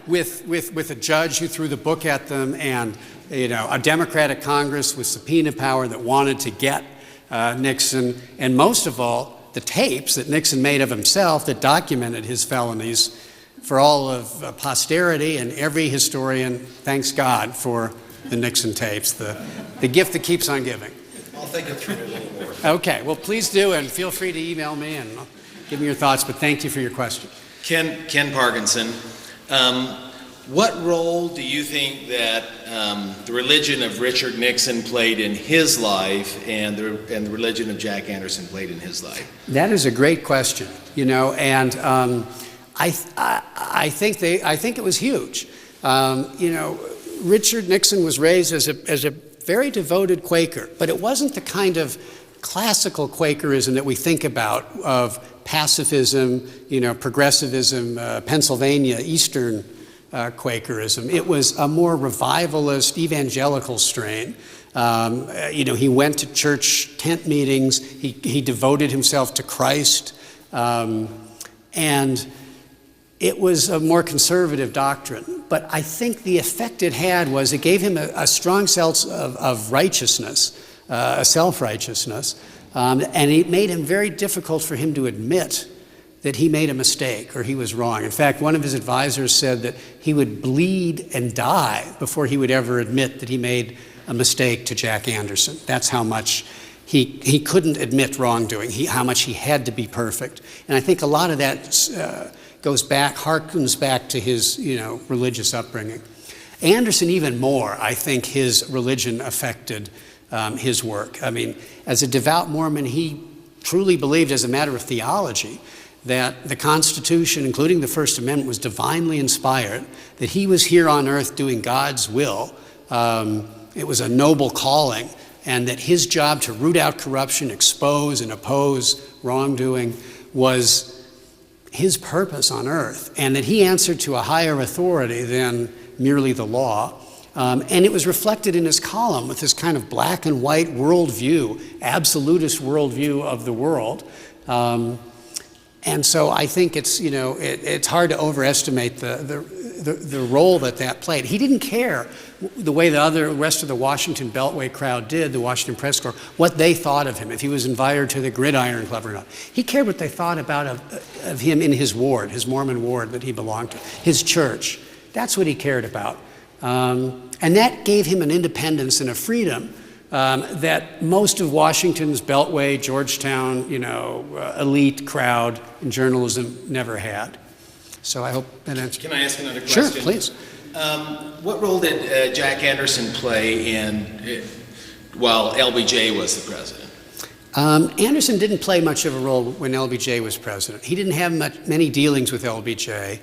with a judge who threw the book at them, and a Democratic Congress with subpoena power that wanted to get Nixon, and most of all, the tapes that Nixon made of himself that documented his felonies for all of posterity, and every historian thanks God for the Nixon tapes, the gift that keeps on giving. I'll think it through a little more. Okay, well, please do, and feel free to email me and give me your thoughts, but thank you for your question. Ken Parkinson, What role do you think that the religion of Richard Nixon played in his life and the religion of Jack Anderson played in his life? That is a great question, and I think it was huge. Richard Nixon was raised as a very devoted Quaker, but it wasn't the kind of classical Quakerism that we think about of pacifism, progressivism, Pennsylvania, Eastern Quakerism. It was a more revivalist, evangelical strain. He went to church tent meetings. He devoted himself to Christ, and it was a more conservative doctrine. But I think the effect it had was it gave him a strong sense of righteousness, a self-righteousness, and it made him very difficult for him to admit that he made a mistake or he was wrong. In fact, one of his advisors said that he would bleed and die before he would ever admit that he made a mistake to Jack Anderson. That's how much he couldn't admit wrongdoing, how much he had to be perfect. And I think a lot of that harkens back to his, religious upbringing. Anderson, even more, I think his religion affected his work. I mean, as a devout Mormon, he truly believed, as a matter of theology, that the Constitution, including the First Amendment, was divinely inspired, that he was here on earth doing God's will. It was a noble calling, and that his job to root out corruption, expose and oppose wrongdoing was his purpose on earth, and that he answered to a higher authority than merely the law. And it was reflected in his column with this kind of black and white worldview, absolutist worldview of the world. And so I think it's hard to overestimate the role that played. He didn't care the way the rest of the Washington Beltway crowd did, the Washington Press Corps, what they thought of him, if he was invited to the Gridiron Club or not. He cared what they thought about of him in his ward, his Mormon ward that he belonged to, his church. That's what he cared about. And that gave him an independence and a freedom that most of Washington's Beltway, Georgetown, elite crowd in journalism never had. So I hope that answers. Can I ask another question? Sure, please. What role did Jack Anderson play while LBJ was the president? Anderson didn't play much of a role when LBJ was president. He didn't have many dealings with LBJ.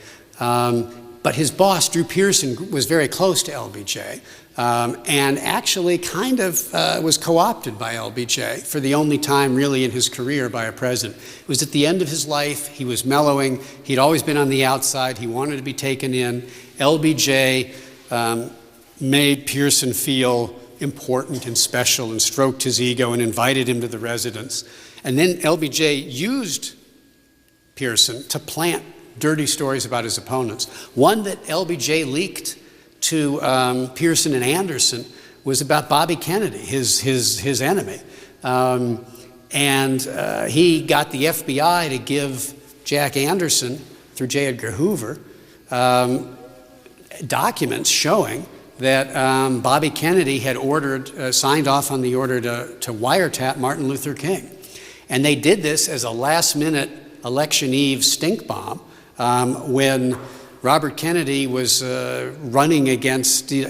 But his boss, Drew Pearson, was very close to LBJ and actually kind of was co-opted by LBJ for the only time really in his career by a president. It was at the end of his life. He was mellowing. He'd always been on the outside. He wanted to be taken in. LBJ made Pearson feel important and special and stroked his ego and invited him to the residence. And then LBJ used Pearson to plant dirty stories about his opponents. One that LBJ leaked to Pearson and Anderson was about Bobby Kennedy, his enemy. And he got the FBI to give Jack Anderson, through J. Edgar Hoover, documents showing that Bobby Kennedy had signed off on the order to wiretap Martin Luther King. And they did this as a last-minute election eve stink bomb when Robert Kennedy was running against the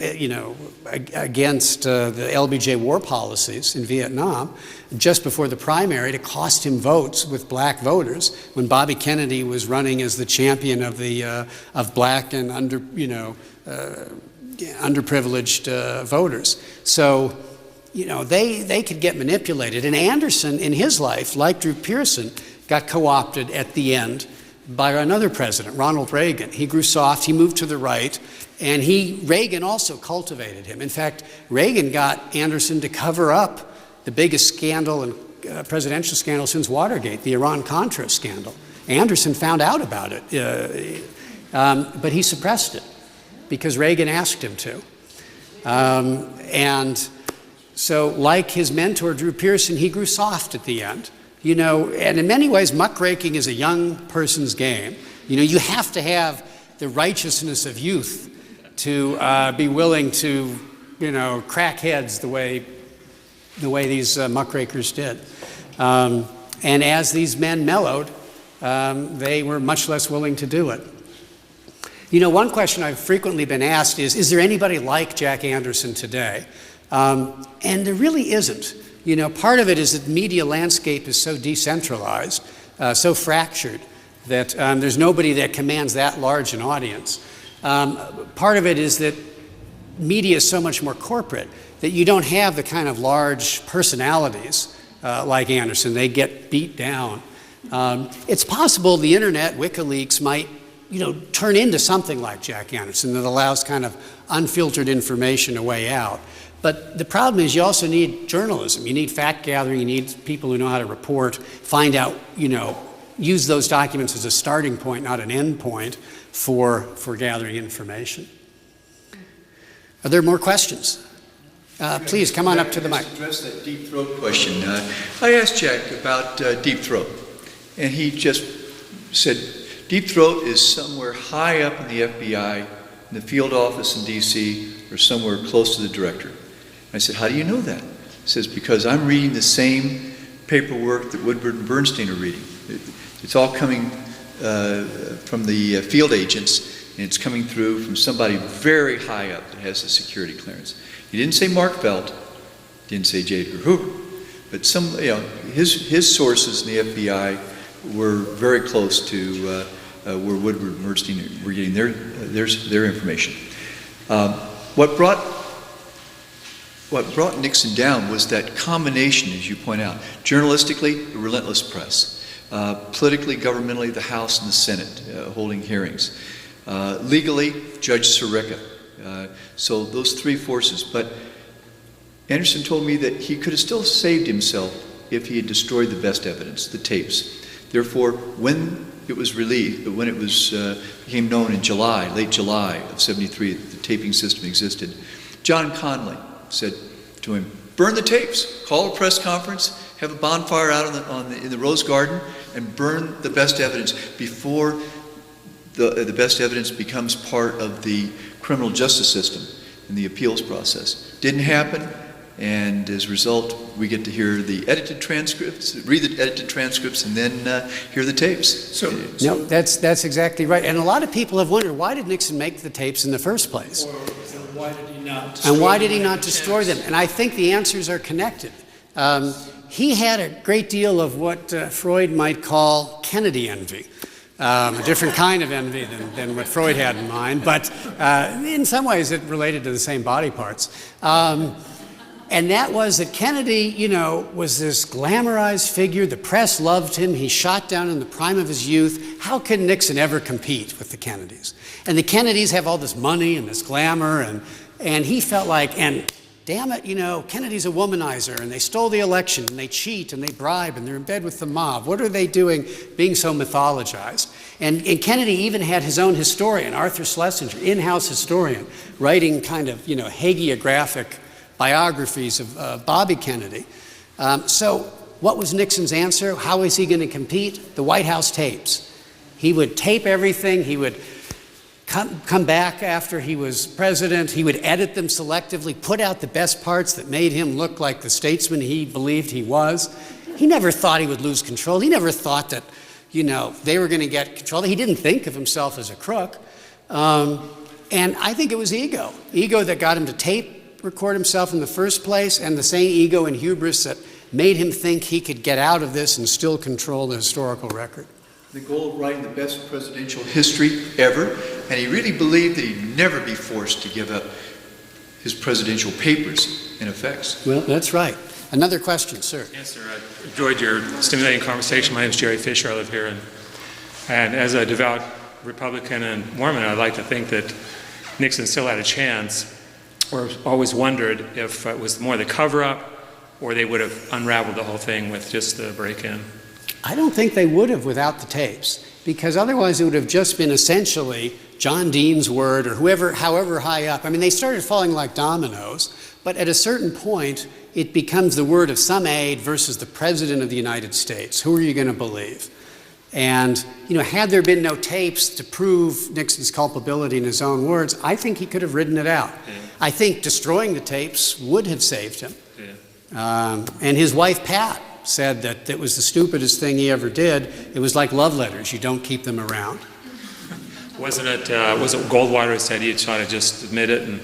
LBJ war policies in Vietnam just before the primary to cost him votes with black voters when Bobby Kennedy was running as the champion of black and underprivileged voters. So, they could get manipulated. And Anderson, in his life, like Drew Pearson, got co-opted at the end by another president, Ronald Reagan. He grew soft, he moved to the right, and Reagan also cultivated him. In fact, Reagan got Anderson to cover up the biggest scandal and presidential scandal since Watergate, the Iran-Contra scandal. Anderson found out about it, but he suppressed it because Reagan asked him to. And so, like his mentor, Drew Pearson, he grew soft at the end. And in many ways, muckraking is a young person's game. You have to have the righteousness of youth to be willing to, crack heads the way these muckrakers did. And as these men mellowed, they were much less willing to do it. One question I've frequently been asked is there anybody like Jack Anderson today? And there really isn't. Part of it is that the media landscape is so decentralized, so fractured, that there's nobody that commands that large an audience. Part of it is that media is so much more corporate that you don't have the kind of large personalities like Anderson. They get beat down. It's possible the internet, WikiLeaks, might turn into something like Jack Anderson that allows kind of unfiltered information a way out. But the problem is you also need journalism. You need fact gathering. You need people who know how to report, find out, use those documents as a starting point, not an end point for gathering information. Are there more questions? Please come on up to the mic. Address that deep throat question. I asked Jack about deep throat, and he just said deep throat is somewhere high up in the FBI, in the field office in D.C., or somewhere close to the director. I said, how do you know that? He says, because I'm reading the same paperwork that Woodward and Bernstein are reading. It's all coming from the field agents, and it's coming through from somebody very high up that has a security clearance. He didn't say Mark Felt, didn't say J. Edgar Hoover, but his sources in the FBI were very close to where Woodward and Bernstein were getting their information. What brought Nixon down was that combination, as you point out, journalistically, the relentless press, politically, governmentally, the House and the Senate holding hearings, legally, Judge Sirica. So those three forces. But Anderson told me that he could have still saved himself if he had destroyed the best evidence, the tapes. Therefore, when it was released, when it was became known in July, late July of '73, that the taping system existed, John Conley said to him, burn the tapes, call a press conference, have a bonfire out in the Rose Garden, and burn the best evidence before the best evidence becomes part of the criminal justice system and the appeals process. Didn't happen, and as a result, we get to hear the edited transcripts, read the edited transcripts, and then hear the tapes. No, that's exactly right. And a lot of people have wondered, why did Nixon make the tapes in the first place? Or why did he not destroy And why did he them? not destroy them? And I think the answers are connected. He had a great deal of what Freud might call Kennedy envy. A different kind of envy than what Freud had in mind, but in some ways it related to the same body parts. And that was that Kennedy, was this glamorized figure. The press loved him. He shot down in the prime of his youth. How could Nixon ever compete with the Kennedys? And the Kennedys have all this money and this glamour, and he felt like, and damn it, Kennedy's a womanizer, and they stole the election, and they cheat, and they bribe, and they're in bed with the mob. What are they doing being so mythologized? And Kennedy even had his own historian, Arthur Schlesinger, in-house historian, writing kind of, hagiographic biographies of Bobby Kennedy. So what was Nixon's answer? How was he going to compete? The White House tapes. He would tape everything. He would come back after he was president. He would edit them selectively, put out the best parts that made him look like the statesman he believed he was. He never thought he would lose control. He never thought that, they were going to get control. He didn't think of himself as a crook. And I think it was ego that got him to tape record himself in the first place, and the same ego and hubris that made him think he could get out of this and still control the historical record. The goal of writing the best presidential history ever, and he really believed that he'd never be forced to give up his presidential papers and effects. Well, that's right. Another question, sir. Yes, sir. I enjoyed your stimulating conversation. My name is Jerry Fisher. I live here, and as a devout Republican and Mormon, I'd like to think that Nixon still had a chance, or always wondered if it was more the cover-up, or they would have unraveled the whole thing with just the break-in. I don't think they would have without the tapes, because otherwise it would have just been essentially John Dean's word or however high up. I mean, they started falling like dominoes, but at a certain point, it becomes the word of some aide versus the President of the United States. Who are you going to believe? And, had there been no tapes to prove Nixon's culpability in his own words, I think he could have ridden it out. Yeah. I think destroying the tapes would have saved him. Yeah. And his wife, Pat, said that it was the stupidest thing he ever did. It was like love letters. You don't keep them around. Wasn't it Goldwater who said you try to just admit it and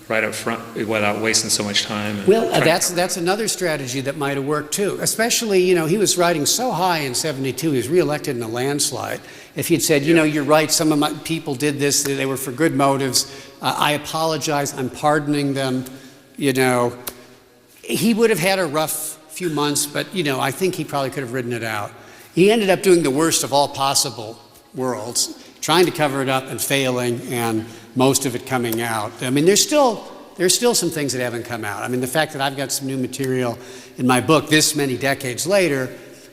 right up front without wasting so much time? Well, that's another strategy that might have worked too. Especially, he was riding so high in '72, he was reelected in a landslide. If he'd said, you're right, some of my people did this, they were for good motives, I apologize, I'm pardoning them, he would have had a rough few months, but, I think he probably could have ridden it out. He ended up doing the worst of all possible worlds, trying to cover it up and failing, and most of it coming out. I mean, there's still some things that haven't come out. I mean, the fact that I've got some new material in my book this many decades later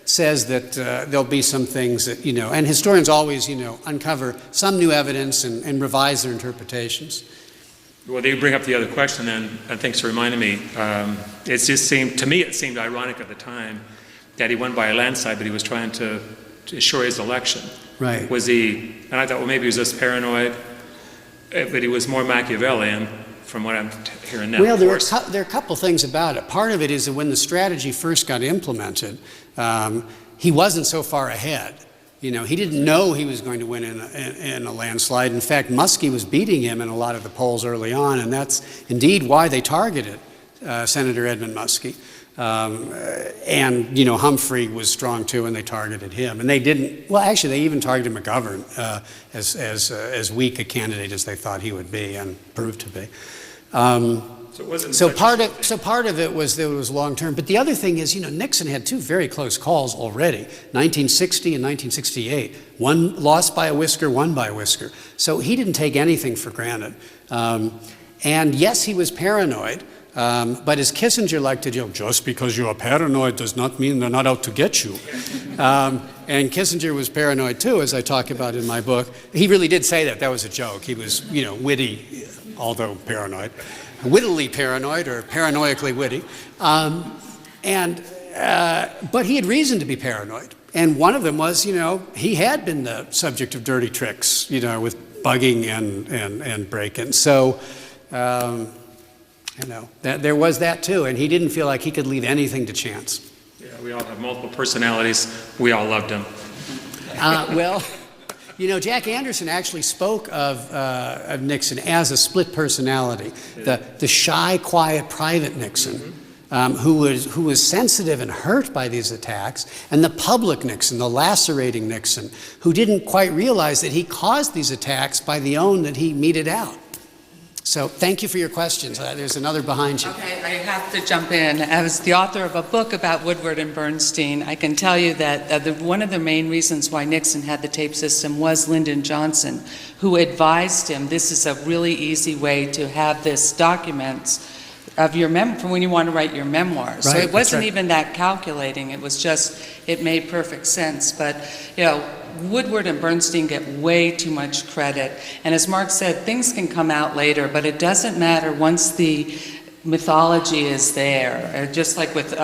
says that there'll be some things that, and historians always, uncover some new evidence and revise their interpretations. Well, you bring up the other question, and thanks for reminding me. It seemed ironic at the time that he won by a landslide, but he was trying to assure his election. Right. And I thought, well, maybe he was just paranoid, but he was more Machiavellian, from what I'm hearing now. Well, there are a couple things about it. Part of it is that when the strategy first got implemented, he wasn't so far ahead. He didn't know he was going to win in a landslide. In fact, Muskie was beating him in a lot of the polls early on, and that's indeed why they targeted Senator Edmund Muskie. And Humphrey was strong too, and they targeted him. And they didn't. Well, actually, they even targeted McGovern as weak a candidate as they thought he would be, and proved to be. So part of it was that it was long term. But the other thing is, Nixon had two very close calls already, 1960 and 1968. One lost by a whisker, won by a whisker. So he didn't take anything for granted. And yes, he was paranoid. But as Kissinger liked to joke, just because you are paranoid does not mean they're not out to get you. And Kissinger was paranoid too, as I talk about in my book. He really did say that. That was a joke. He was, witty, although paranoid. Wittily paranoid or paranoically witty. But he had reason to be paranoid. And one of them was, he had been the subject of dirty tricks, with bugging and break-ins. So, there was that too, and he didn't feel like he could leave anything to chance. Yeah, we all have multiple personalities. We all loved him. Jack Anderson actually spoke of Nixon as a split personality, the shy, quiet, private Nixon, who was sensitive and hurt by these attacks, and the public Nixon, the lacerating Nixon, who didn't quite realize that he caused these attacks by the own that he meted out. So thank you for your questions. There's another behind you. Okay, I have to jump in. As the author of a book about Woodward and Bernstein, I can tell you that one of the main reasons why Nixon had the tape system was Lyndon Johnson, who advised him, this is a really easy way to have this documents of your for when you want to write your memoirs. Right, so it wasn't even that calculating. It was just, it made perfect sense. But, Woodward and Bernstein get way too much credit. And as Mark said, things can come out later, but it doesn't matter once the mythology is there, just like with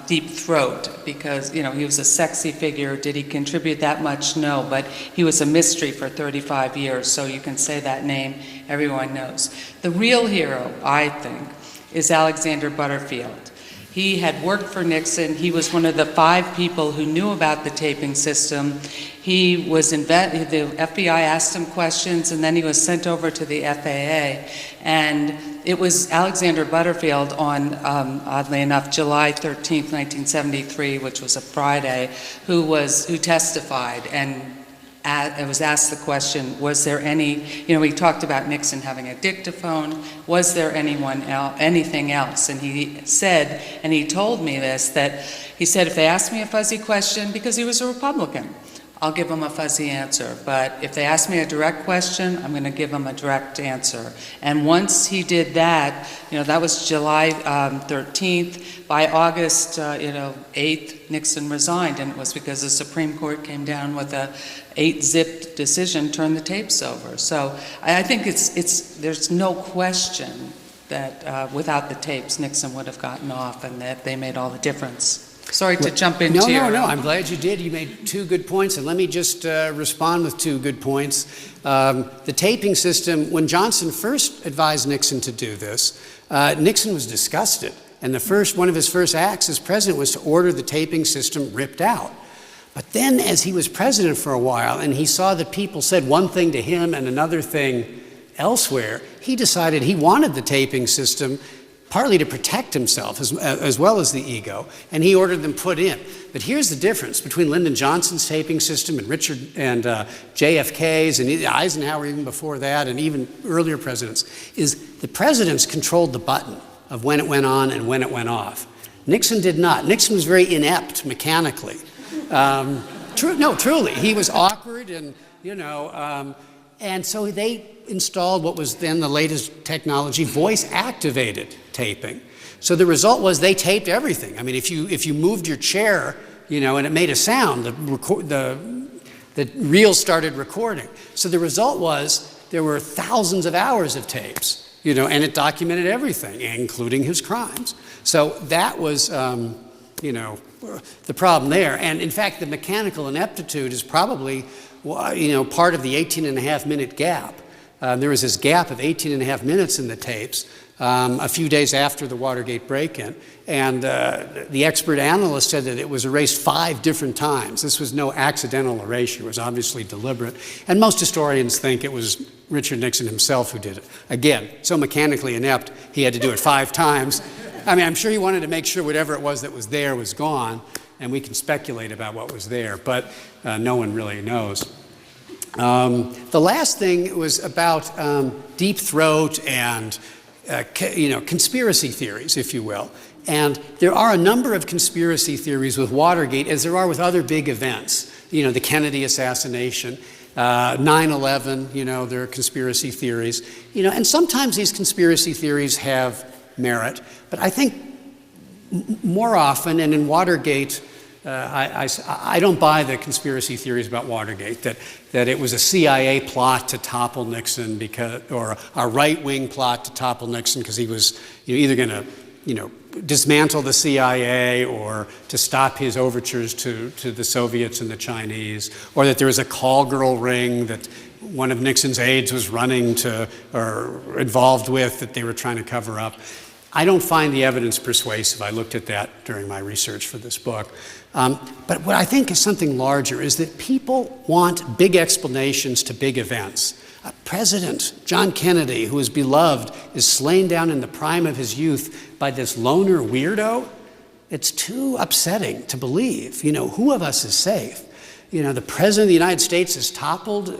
Deep Throat, because, he was a sexy figure. Did he contribute that much? No, but he was a mystery for 35 years, so you can say that name, everyone knows. The real hero, I think, is Alexander Butterfield. He had worked for Nixon. He was one of the 5 people who knew about the taping system. He was the FBI asked him questions, and then he was sent over to the FAA. And it was Alexander Butterfield on, oddly enough, July 13th, 1973, which was a Friday, who testified. And it was asked the question, was there any, we talked about Nixon having a dictaphone, was there anything else? And he said, and he told me this, that he said, if they asked me a fuzzy question, because he was a Republican, I'll give them a fuzzy answer. But if they ask me a direct question, I'm going to give them a direct answer. And once he did that, that was July 13th. By August, 8th, Nixon resigned, and it was because the Supreme Court came down with a 8-zip decision, turned the tapes over. So I think there's no question that without the tapes, Nixon would have gotten off, and that they made all the difference. Sorry to jump into No, I'm glad you did. You made 2 good points, and let me just respond with 2 good points. The taping system, when Johnson first advised Nixon to do this, Nixon was disgusted, and one of his first acts as president was to order the taping system ripped out. But then as he was president for a while and he saw that people said one thing to him and another thing elsewhere, he decided he wanted the taping system partly to protect himself as well as the ego, and he ordered them put in. But here's the difference between Lyndon Johnson's taping system and JFK's and Eisenhower even before that, and even earlier presidents, is the presidents controlled the button of when it went on and when it went off. Nixon did not. Nixon was very inept mechanically. Truly, he was awkward and, and so they installed what was then the latest technology, voice-activated taping. So the result was they taped everything. I mean, if you moved your chair, and it made a sound, the reel started recording. So the result was there were thousands of hours of tapes, and it documented everything, including his crimes. So that was, the problem there. And in fact, the mechanical ineptitude is probably, part of the 18.5-minute gap. There was this gap of 18.5 minutes in the tapes a few days after the Watergate break-in. And the expert analyst said that it was erased 5 different times. This was no accidental erasure. It was obviously deliberate. And most historians think it was Richard Nixon himself who did it. Again, so mechanically inept, he had to do it 5 times. I mean, I'm sure he wanted to make sure whatever it was that was there was gone, and we can speculate about what was there, but no one really knows. The last thing was about deep throat and conspiracy theories, if you will. And there are a number of conspiracy theories with Watergate, as there are with other big events. The Kennedy assassination, 9/11, there are conspiracy theories. And sometimes these conspiracy theories have merit, but I think more often, and in Watergate, I don't buy the conspiracy theories about Watergate, that it was a CIA plot to topple Nixon or a right-wing plot to topple Nixon because he was either going to dismantle the CIA or to stop his overtures to the Soviets and the Chinese, or that there was a call girl ring that one of Nixon's aides was running to or involved with that they were trying to cover up. I don't find the evidence persuasive. I looked at that during my research for this book. But what I think is something larger is that people want big explanations to big events. President John Kennedy, who is beloved, is slain down in the prime of his youth by this loner weirdo. It's too upsetting to believe. Who of us is safe? The President of the United States is toppled.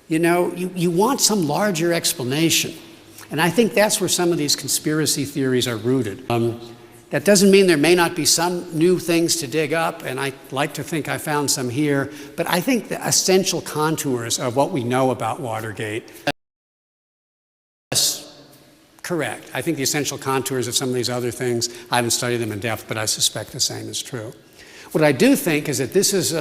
You want some larger explanation. And I think that's where some of these conspiracy theories are rooted. That doesn't mean there may not be some new things to dig up, and I like to think I found some here, but I think the essential contours of what we know about Watergate is correct. I think the essential contours of some of these other things, I haven't studied them in depth, but I suspect the same is true. What I do think is that this is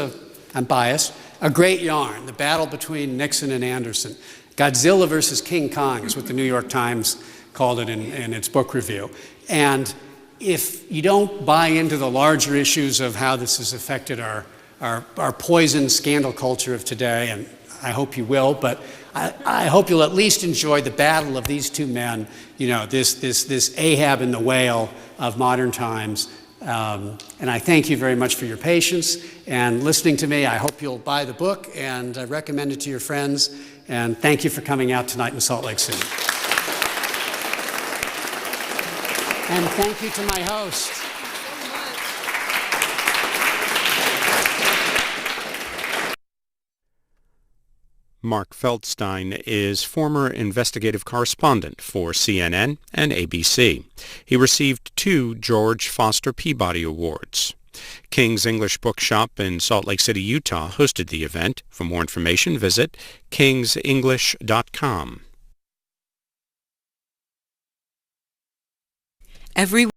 I'm biased, a great yarn, the battle between Nixon and Anderson. Godzilla versus King Kong is what the New York Times called it in its book review. And if you don't buy into the larger issues of how this has affected our poison scandal culture of today, and I hope you will, but I hope you'll at least enjoy the battle of these two men, this Ahab and the whale of modern times. And I thank you very much for your patience and listening to me. I hope you'll buy the book and recommend it to your friends. And thank you for coming out tonight in Salt Lake City. And thank you to my host. Mark Feldstein is former investigative correspondent for CNN and ABC. He received 2 George Foster Peabody Awards. King's English Bookshop in Salt Lake City, Utah hosted the event. For more information, visit kingsenglish.com. Every